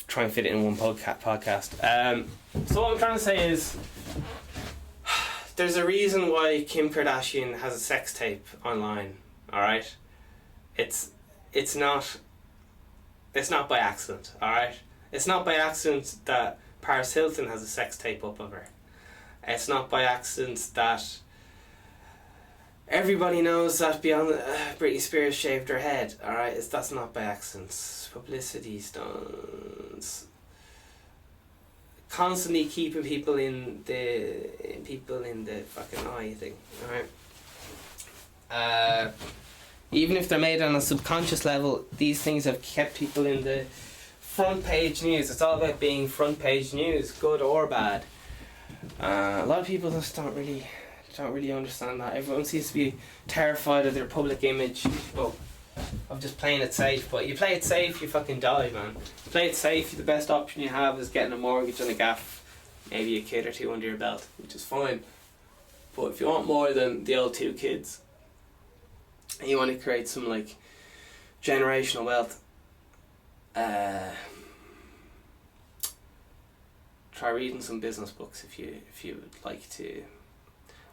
S1: try and fit it in one podcast. So what I'm trying to say is, there's a reason why Kim Kardashian has a sex tape online. Alright? It's not by accident. Alright? It's not by accident that Paris Hilton has a sex tape up of her. It's not by accident that everybody knows that Britney Spears shaved her head. Alright? That's not by accident. Publicity stunts. Constantly keeping people in the fucking eye thing. Alright? Even if they're made on a subconscious level, these things have kept people in the front page news. It's all about being front page news, good or bad. A lot of people just don't really understand that. Everyone seems to be terrified of their public image, of just playing it safe. But you play it safe, you fucking die, man. You play it safe, the best option you have is getting a mortgage and a gaff, maybe a kid or two under your belt, which is fine. But if you want more than the old 2 kids, and you want to create some like generational wealth, try reading some business books if you would like to,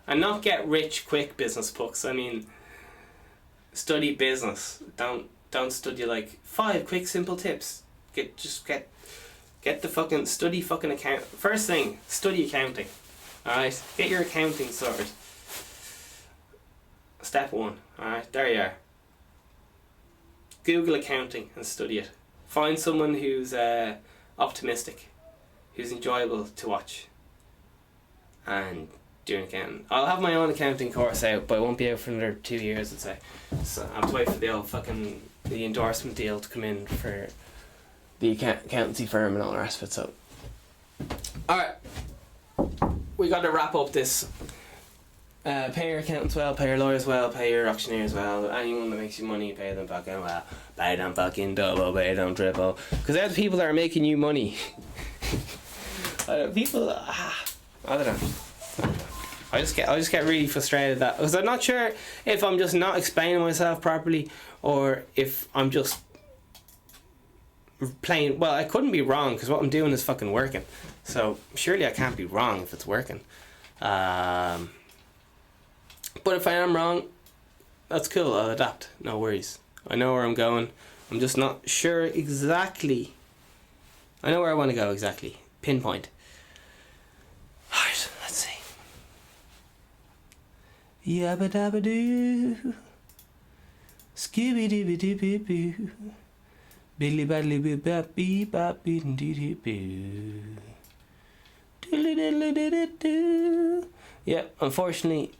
S1: and not get rich quick business books. I mean, study business. Don't study like 5 quick simple tips. Get the fucking study fucking account. First thing, study accounting. Alright, get your accounting sorted. Step 1. Alright, there you are. Google accounting and study it. Find someone who's optimistic, who's enjoyable to watch, and do an accounting. I'll have my own accounting course out, but it won't be out for another 2 years, I'd say. So I have to wait for the old fucking the endorsement deal to come in for the accountancy firm and all the rest of it. So, alright, we got to wrap up this Pay your accountants well, pay your lawyers well, pay your auctioneers well, anyone that makes you money, pay them fucking well. Pay them fucking double, pay them triple. Because they're the people that are making you money. People, I don't know. I just get really frustrated that, because I'm not sure if I'm just not explaining myself properly, or if I'm just playing. Well, I couldn't be wrong, because what I'm doing is fucking working. So surely I can't be wrong if it's working. But if I am wrong, that's cool, I'll adapt, no worries. I know where I'm going, I'm just not sure exactly. I know where I want to go exactly, pinpoint. Alright, let's see. Yabba dabba doo, Scooby dooby dooby boo, Billy badly boo bap bee bap bee doo doo boo, diddly diddly diddly doo. Yeah, unfortunately,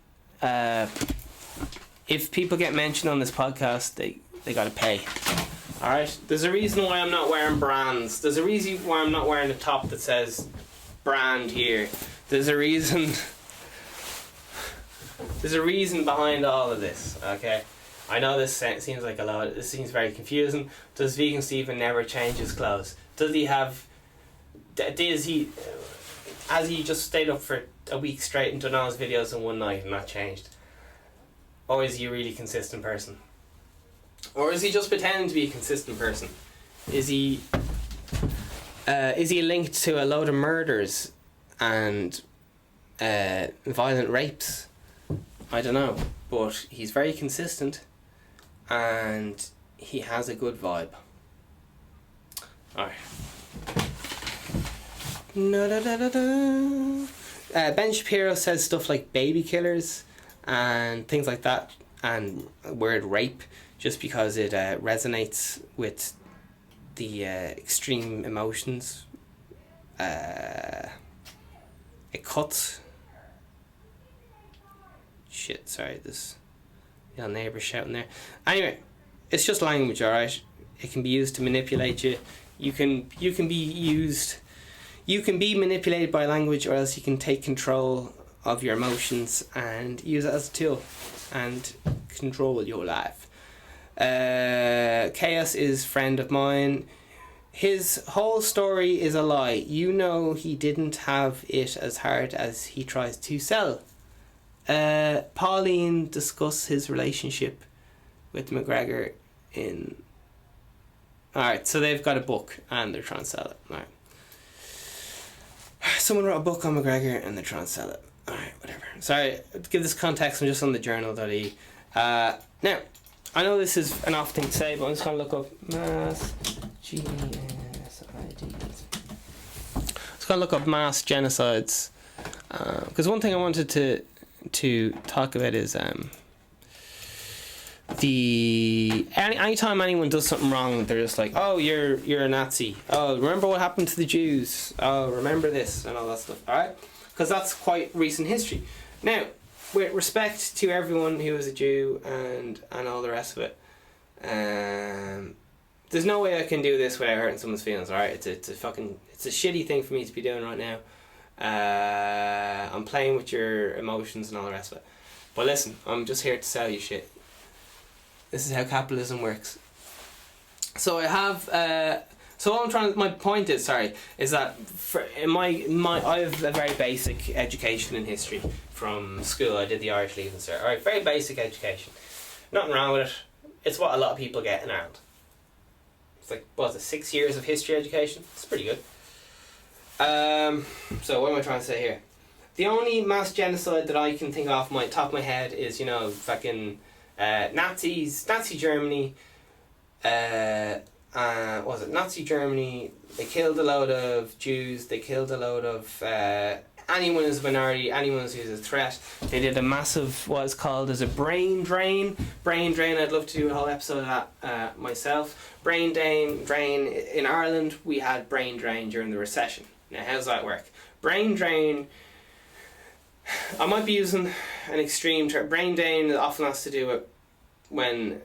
S1: if people get mentioned on this podcast, they gotta pay. Alright? There's a reason why I'm not wearing brands. There's a reason why I'm not wearing a top that says brand here. There's a reason. There's a reason behind all of this, okay? I know this seems like a lot. This seems very confusing. Does Vegan Stephen never change his clothes? Does he have... Has he just stayed up for a week straight and done all his videos in one night and not changed? Or is he a really consistent person? Or is he just pretending to be a consistent person? Is he linked to a load of murders and violent rapes? I don't know, but he's very consistent and he has a good vibe. Alright. Ben Shapiro says stuff like baby killers and things like that, and word rape, just because it resonates with the extreme emotions. It cuts. Shit, sorry, there's your neighbour shouting there. Anyway, it's just language, alright? It can be used to manipulate you. You can be manipulated by language, or else you can take control of your emotions and use it as a tool and control your life. Chaos is friend of mine. His whole story is a lie. You know he didn't have it as hard as he tries to sell. Pauline discuss his relationship with McGregor in... Alright, so they've got a book and they're trying to sell it. Alright. Someone wrote a book on McGregor and they're trying to sell it. Alright, whatever. Sorry, to give this context, I'm just on the journal.e. Now, I know this is an off thing to say, but I'm just going to look up mass genocides. Just going to look up mass genocides. Because one thing I wanted to talk about is anytime anyone does something wrong, they're just like, oh, you're a Nazi. Oh, remember what happened to the Jews? Oh, remember this and all that stuff. Alright? Because that's quite recent history. Now, with respect to everyone who is a Jew and all the rest of it, there's no way I can do this without hurting someone's feelings. Alright? It's a shitty thing for me to be doing right now. I'm playing with your emotions and all the rest of it. But listen, I'm just here to sell you shit. This is how capitalism works. So I have, my point is that I have a very basic education in history from school. I did the Irish Leaving Cert. Alright, very basic education. Nothing wrong with it. It's what a lot of people get in Ireland. It's like, 6 years of history education? It's pretty good. So what am I trying to say here? The only mass genocide that I can think off my top of my head is, fucking Nazis, Nazi Germany. Nazi Germany? They killed a load of Jews. They killed a load of anyone who's a minority, anyone who's a threat. They did a massive, what is called as a brain drain. Brain drain. I'd love to do a whole episode of that myself. Brain drain in Ireland. We had brain drain during the recession. Now, how does that work? Brain drain, I might be using an extreme term. Brain drain often has to do with when,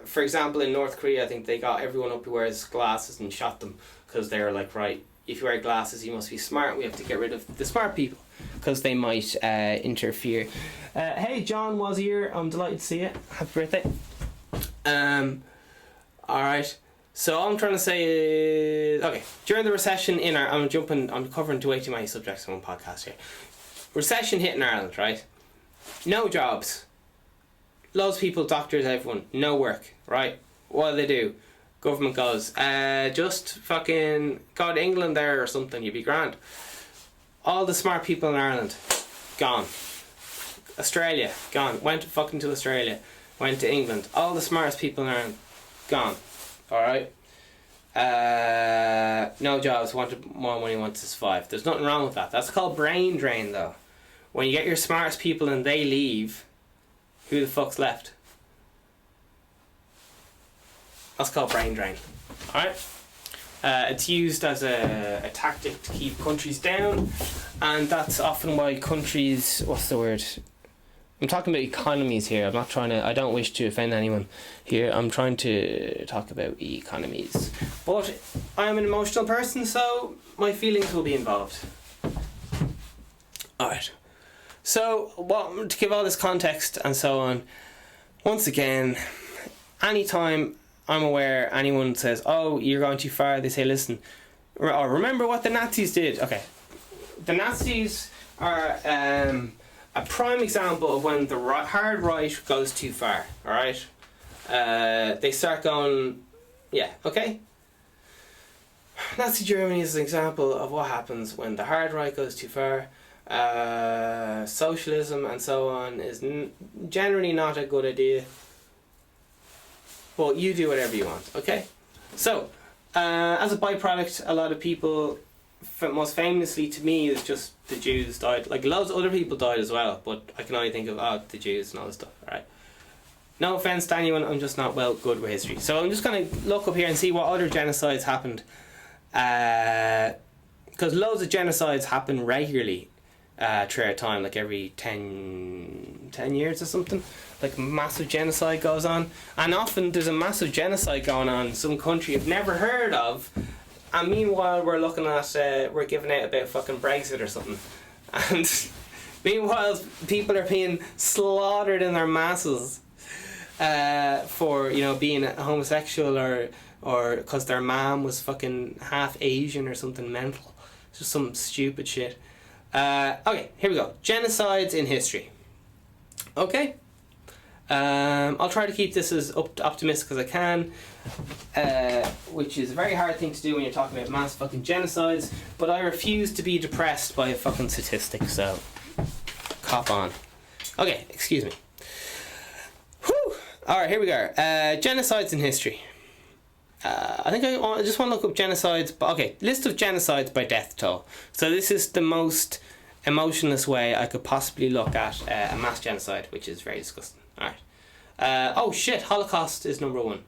S1: for example, in North Korea, I think they got everyone up who wears glasses and shot them because they were like, right, if you wear glasses, you must be smart. We have to get rid of the smart people because they might interfere. Hey, John was here. I'm delighted to see you. Happy birthday. Alright. So all I'm trying to say is, okay, during the recession in Ireland, I'm covering way too many subjects in one podcast here. Recession hit in Ireland, right? No jobs. Loads of people, doctors, everyone, no work, right? What do? Government goes, just fucking go to England there or something, you'd be grand. All the smart people in Ireland, gone. Australia, gone. Went fucking to Australia. Went to England. All the smartest people in Ireland, gone. Alright? No jobs, wanted more money, wanted to survive. There's nothing wrong with that. That's called brain drain, though. When you get your smartest people and they leave, who the fuck's left? That's called brain drain. Alright? It's used as a tactic to keep countries down, and that's often why countries, what's the word? I'm talking about economies here. I don't wish to offend anyone here. I'm trying to talk about economies. But I'm an emotional person, so my feelings will be involved. Alright. So, to give all this context and so on, once again, anytime I'm aware anyone says, oh, you're going too far, they say, listen, or remember what the Nazis did. Okay. The Nazis are a prime example of when the hard right goes too far, alright? They start going, yeah, okay? Nazi Germany is an example of what happens when the hard right goes too far. Socialism and so on is generally not a good idea. But you do whatever you want, okay? So, as a byproduct, a lot of people, most famously to me, is just the Jews died. Like, loads of other people died as well, but I can only think of, the Jews and all this stuff, alright? No offence to anyone, I'm just not good with history. So I'm just going to look up here and see what other genocides happened. Because loads of genocides happen regularly throughout time, like every 10 years or something. Like massive genocide goes on, and often there's a massive genocide going on in some country you've never heard of, and meanwhile we're looking at we're giving out about fucking Brexit or something, and meanwhile people are being slaughtered in their masses for being homosexual or because their mom was fucking half Asian or something mental. It's just some stupid shit. Okay, here we go. Genocides in history. Okay. I'll try to keep this as optimistic as I can, which is a very hard thing to do when you're talking about mass fucking genocides, but I refuse to be depressed by a fucking statistic, so cop on. Okay, excuse me. Whew! Alright, here we go. Genocides in history. I think I just want to look up genocides. Okay, list of genocides by death toll. So this is the most emotionless way I could possibly look at a mass genocide, which is very disgusting. Alright. Oh shit, Holocaust is number 1.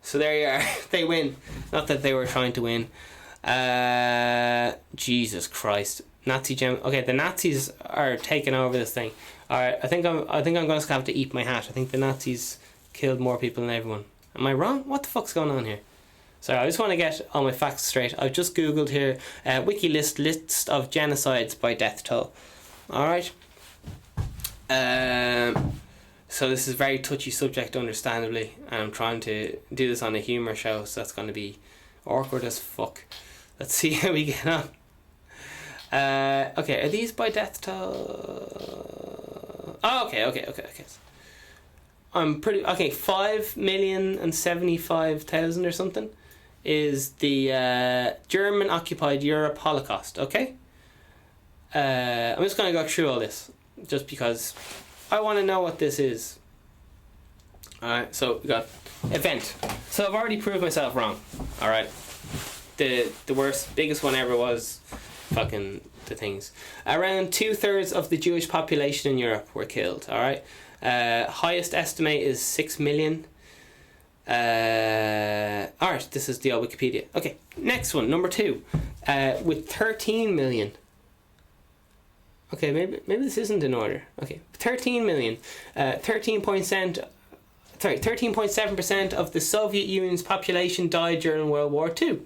S1: So there you are. They win. Not that they were trying to win. Jesus Christ. Okay, the Nazis are taking over this thing. Alright, I think I'm going to have to eat my hat. I think the Nazis killed more people than everyone. Am I wrong? What the fuck's going on here? Sorry, I just want to get all my facts straight. I've just googled here list of genocides by death toll. Alright. So this is a very touchy subject, understandably, and I'm trying to do this on a humour show, so that's going to be awkward as fuck. Let's see how we get on. Okay, are these by death toll? Oh, okay. I'm pretty... Okay, 5,075,000 or something is the German-occupied Europe Holocaust, okay? I'm just going to go through all this, just because I want to know what this is. Alright, so we got event. So I've already proved myself wrong, alright? The biggest one ever was fucking the things. Around 2/3 of the Jewish population in Europe were killed, alright? Highest estimate is 6 million. Alright, this is the old Wikipedia. Okay, next one, number 2. With 13 million. Okay, maybe this isn't in order. Okay, 13 million. 13.7% of the Soviet Union's population died during World War II.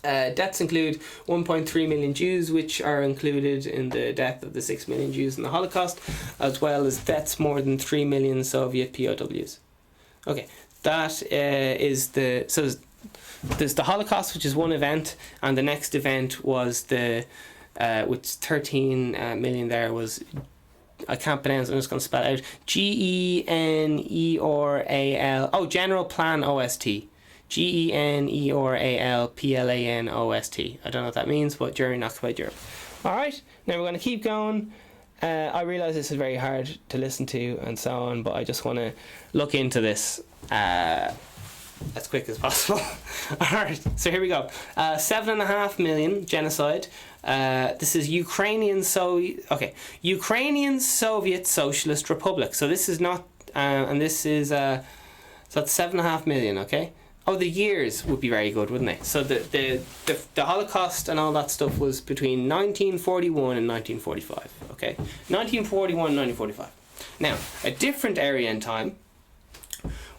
S1: Deaths include 1.3 million Jews, which are included in the death of the 6 million Jews in the Holocaust, as well as deaths more than 3 million Soviet POWs. Okay, that is the... So there's the Holocaust, which is one event, and the next event was the... with 13 million there was... I can't pronounce it, I'm just going to spell it out. GENERAL... Oh, General Plan OST. GENERALPLANOST. I don't know what that means, but during occupied Europe. Alright, now we're going to keep going. I realise this is very hard to listen to and so on, but I just want to look into this as quick as possible. Alright, so here we go. 7.5 million genocide. This is Ukrainian Soviet Socialist Republic. So this is not, and this is, so that's 7.5 million, okay? Oh, the years would be very good, wouldn't they? So the Holocaust and all that stuff was between 1941 and 1945, okay? 1941 and 1945. Now, a different area in time,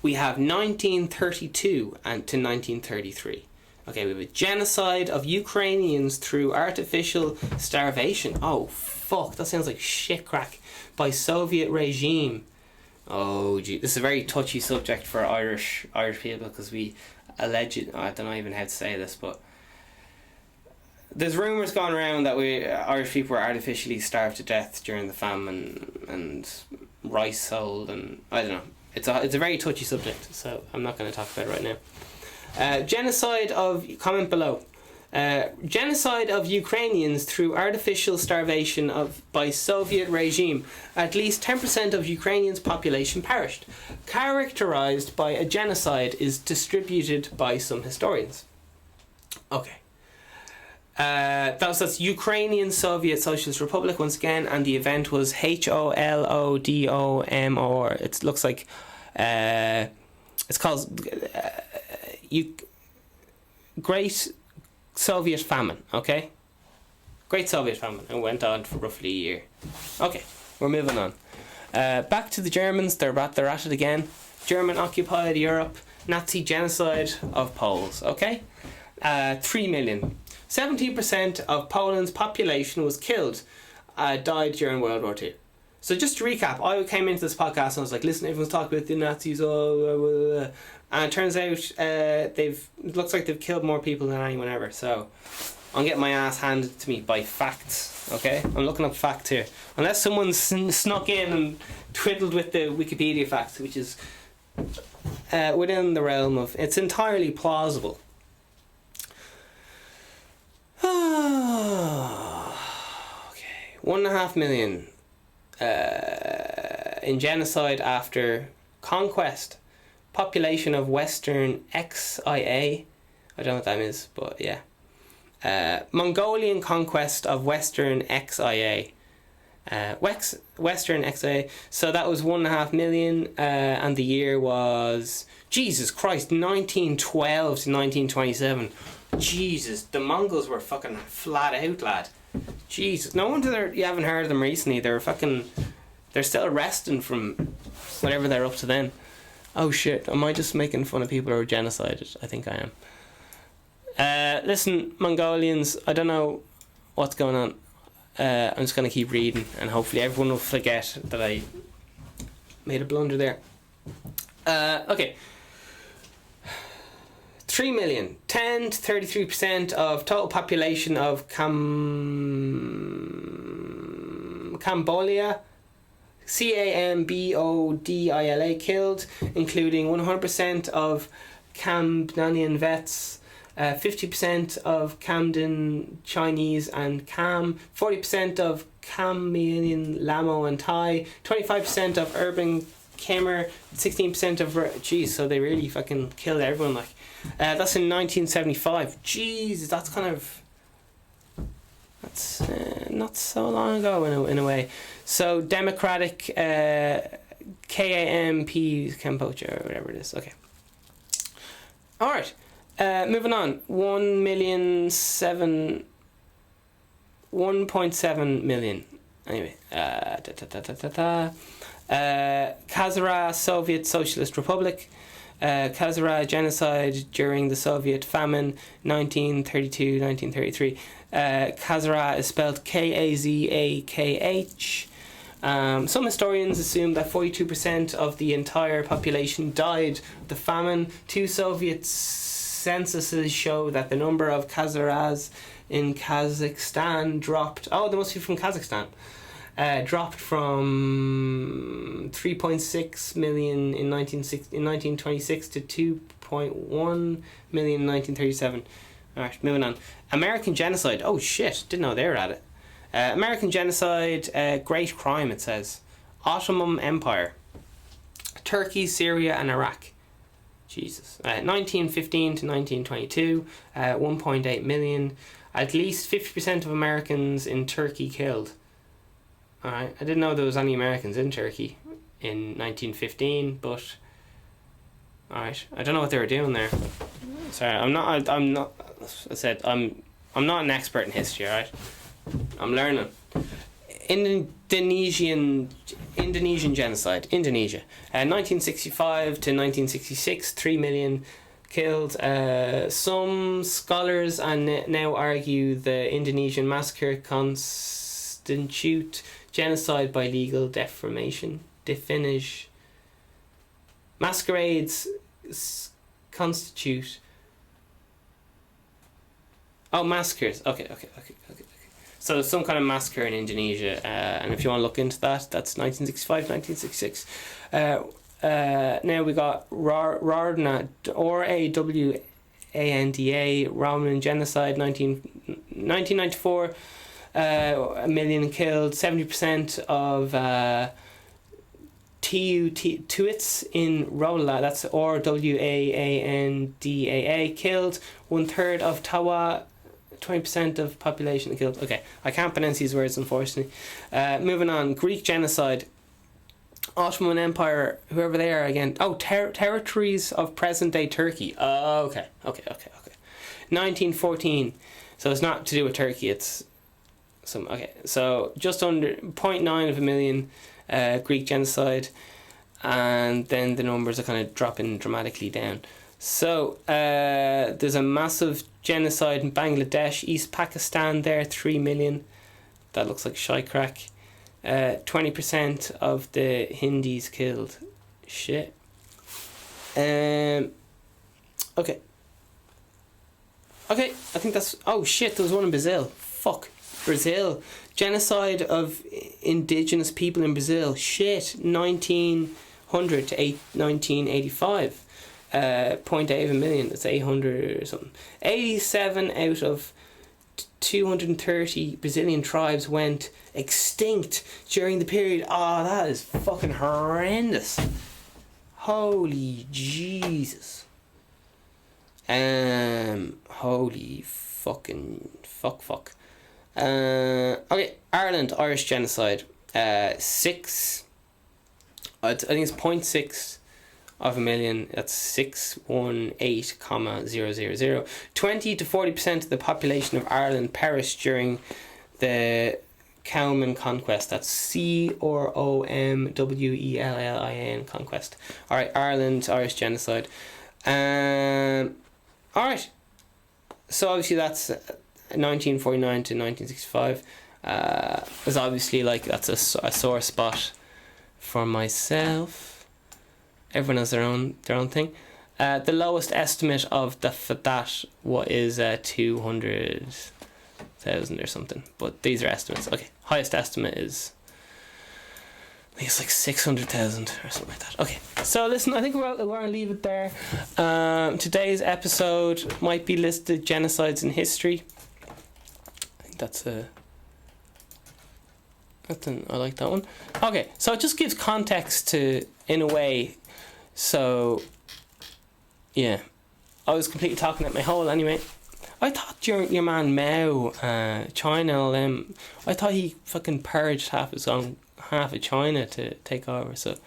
S1: we have 1932 and to 1933. Okay, we have a genocide of Ukrainians through artificial starvation. Oh, fuck, that sounds like shit crack. By Soviet regime. Oh, gee, this is a very touchy subject for Irish people, because we alleged... I don't know even how to say this, but there's rumours going around that Irish people were artificially starved to death during the famine, and rice sold, and I don't know. It's a very touchy subject, so I'm not going to talk about it right now. Genocide of... Comment below. Genocide of Ukrainians through artificial starvation by Soviet regime. At least 10% of Ukrainians' population perished. Characterized by a genocide is distributed by some historians. Okay. That's Ukrainian Soviet Socialist Republic once again, and the event was HOLODOMOR. It looks like it's called Great Soviet Famine, okay? Great Soviet Famine, and went on for roughly a year. Okay, we're moving on. Back to the Germans, they're at it again. German occupied Europe, Nazi genocide of Poles, okay? 3 million. 17% of Poland's population was killed, died during World War II. So just to recap, I came into this podcast and I was like, listen, everyone's talking about the Nazis, and it turns out it looks like they've killed more people than anyone ever. So I'm getting my ass handed to me by facts, okay? I'm looking up facts here. Unless someone snuck in and twiddled with the Wikipedia facts, which is within the realm of... It's entirely plausible. Okay, 1.5 million in genocide after conquest. Population of Western XIA. I don't know what that is, but yeah. Mongolian conquest of Western XIA. Western XIA. So that was 1.5 million, and the year was... Jesus Christ, 1912 to 1927. Jesus, the Mongols were fucking flat out, lad. Jesus, no wonder you haven't heard of them recently. They're still arresting from whatever they're up to then. Oh shit, am I just making fun of people who are genocided? I think I am. Listen, Mongolians, I don't know what's going on. I'm just going to keep reading, and hopefully everyone will forget that I made a blunder there. Okay. 3 million. 10 to 33% of total population of Cambodia, Cambodila, killed, including 100% of Cambodian vets, 50% of Camden Chinese and Cam, 40% of Cambodian Lamo and Thai, 25% of urban Khmer, 16% of... Jeez, so they really fucking killed everyone, like. That's in 1975. Jesus, that's kind of... That's not so long ago in a way. So, Democratic KAMP Cambodia, or whatever it is. Okay. Alright. Moving on. 1.7 million. Anyway. Kazara Soviet Socialist Republic. Khazar genocide during the Soviet famine, 1932-1933. Khazar is spelled Kazakh. Some historians assume that 42% of the entire population died of the famine. Two Soviet censuses show that the number of Khazars in Kazakhstan dropped. Oh, they must be from Kazakhstan. Dropped from 3.6 million in 1926 to 2.1 million in 1937. Alright, moving on. American genocide. Oh shit, didn't know they were at it. American genocide, great crime, it says. Ottoman Empire. Turkey, Syria and Iraq. Jesus. 1915 to 1922, 1.8 million. At least 50% of Americans in Turkey killed. Alright, I didn't know there was any Americans in Turkey in 1915, but alright, I don't know what they were doing there. Sorry, I'm not. I said I'm not an expert in history. Alright, I'm learning. Indonesian genocide. Indonesia, 1965 to 1966, 3 million killed. Some scholars and now argue the Indonesian massacre constitute genocide by legal definition. Masquerades constitute. Oh, massacres. Okay. So there's some kind of massacre in Indonesia, and if you want to look into that, that's 1965, 1966. Now we got Rwanda, R-A-W-A-N-D-A, Rwandan genocide, 1994. 1 million killed, 70% of Tuits in Rwanda, that's R-W-A-A-N-D-A-A, killed. 1/3 of Tawa, 20% of population killed. Okay, I can't pronounce these words, unfortunately. Moving on. Greek genocide. Ottoman Empire, whoever they are again. Oh, territories of present-day Turkey. Oh, okay. 1914. So it's not to do with Turkey, it's so just under 0.9 of a million Greek genocide, and then the numbers are kind of dropping dramatically down. So there's a massive genocide in Bangladesh, East Pakistan there, 3 million. That looks like shy crack. 20% of the Hindis killed. Shit. Okay, I think that's... Oh shit, there was one in Brazil. Fuck. Brazil. Genocide of indigenous people in Brazil. Shit. 1900 to 1985. 0.8 of a million. That's 800 or something. 87 out of 230 Brazilian tribes went extinct during the period. Oh, that is fucking horrendous. Holy Jesus. Holy fucking fuck. Okay, Ireland, Irish genocide. 6. I think it's 0.6 of a million. That's 618,000. 20 to 40% of the population of Ireland perished during the Cowman conquest. That's CROMWELLIN conquest. Alright, Ireland, Irish genocide. Alright, so obviously that's 1949 to 1965. There's obviously like that's a sore spot for myself. Everyone has their own thing. The lowest estimate of that what is 200,000 or something, but these are estimates. Okay, highest estimate is I think it's like 600,000 or something like that. Okay, so listen, I think we're going to leave it there. Today's episode might be listed genocides in history. I think I like that one. Okay, so it just gives context to, in a way. So yeah, I was completely talking at my hole anyway. I thought your man Mao, China, all them, I thought he fucking purged half of China to take over. So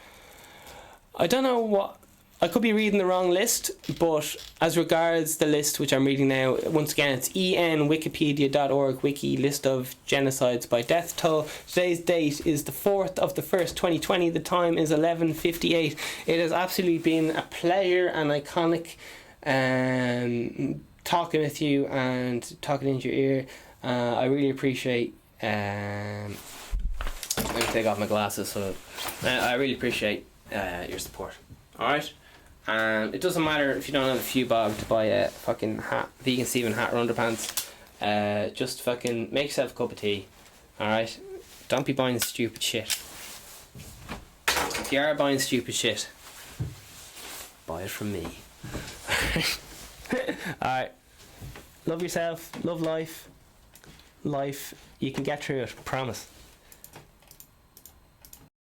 S1: I don't know what I could be reading the wrong list, but as regards the list which I'm reading now, once again it's Wikipedia.org, wiki list of genocides by death toll. Today's date is the 4th of the 1st 2020. The time is 11:58. It has absolutely been a pleasure and iconic talking with you and talking into your ear. I really appreciate let me take off my glasses. So I really appreciate your support. Alright? It doesn't matter if you don't have a few bob to buy a fucking hat, vegan Steven hat or underpants. Just fucking make yourself a cup of tea. Alright? Don't be buying stupid shit. If you are buying stupid shit, buy it from me. Alright. Love yourself, love life. You can get through it, promise.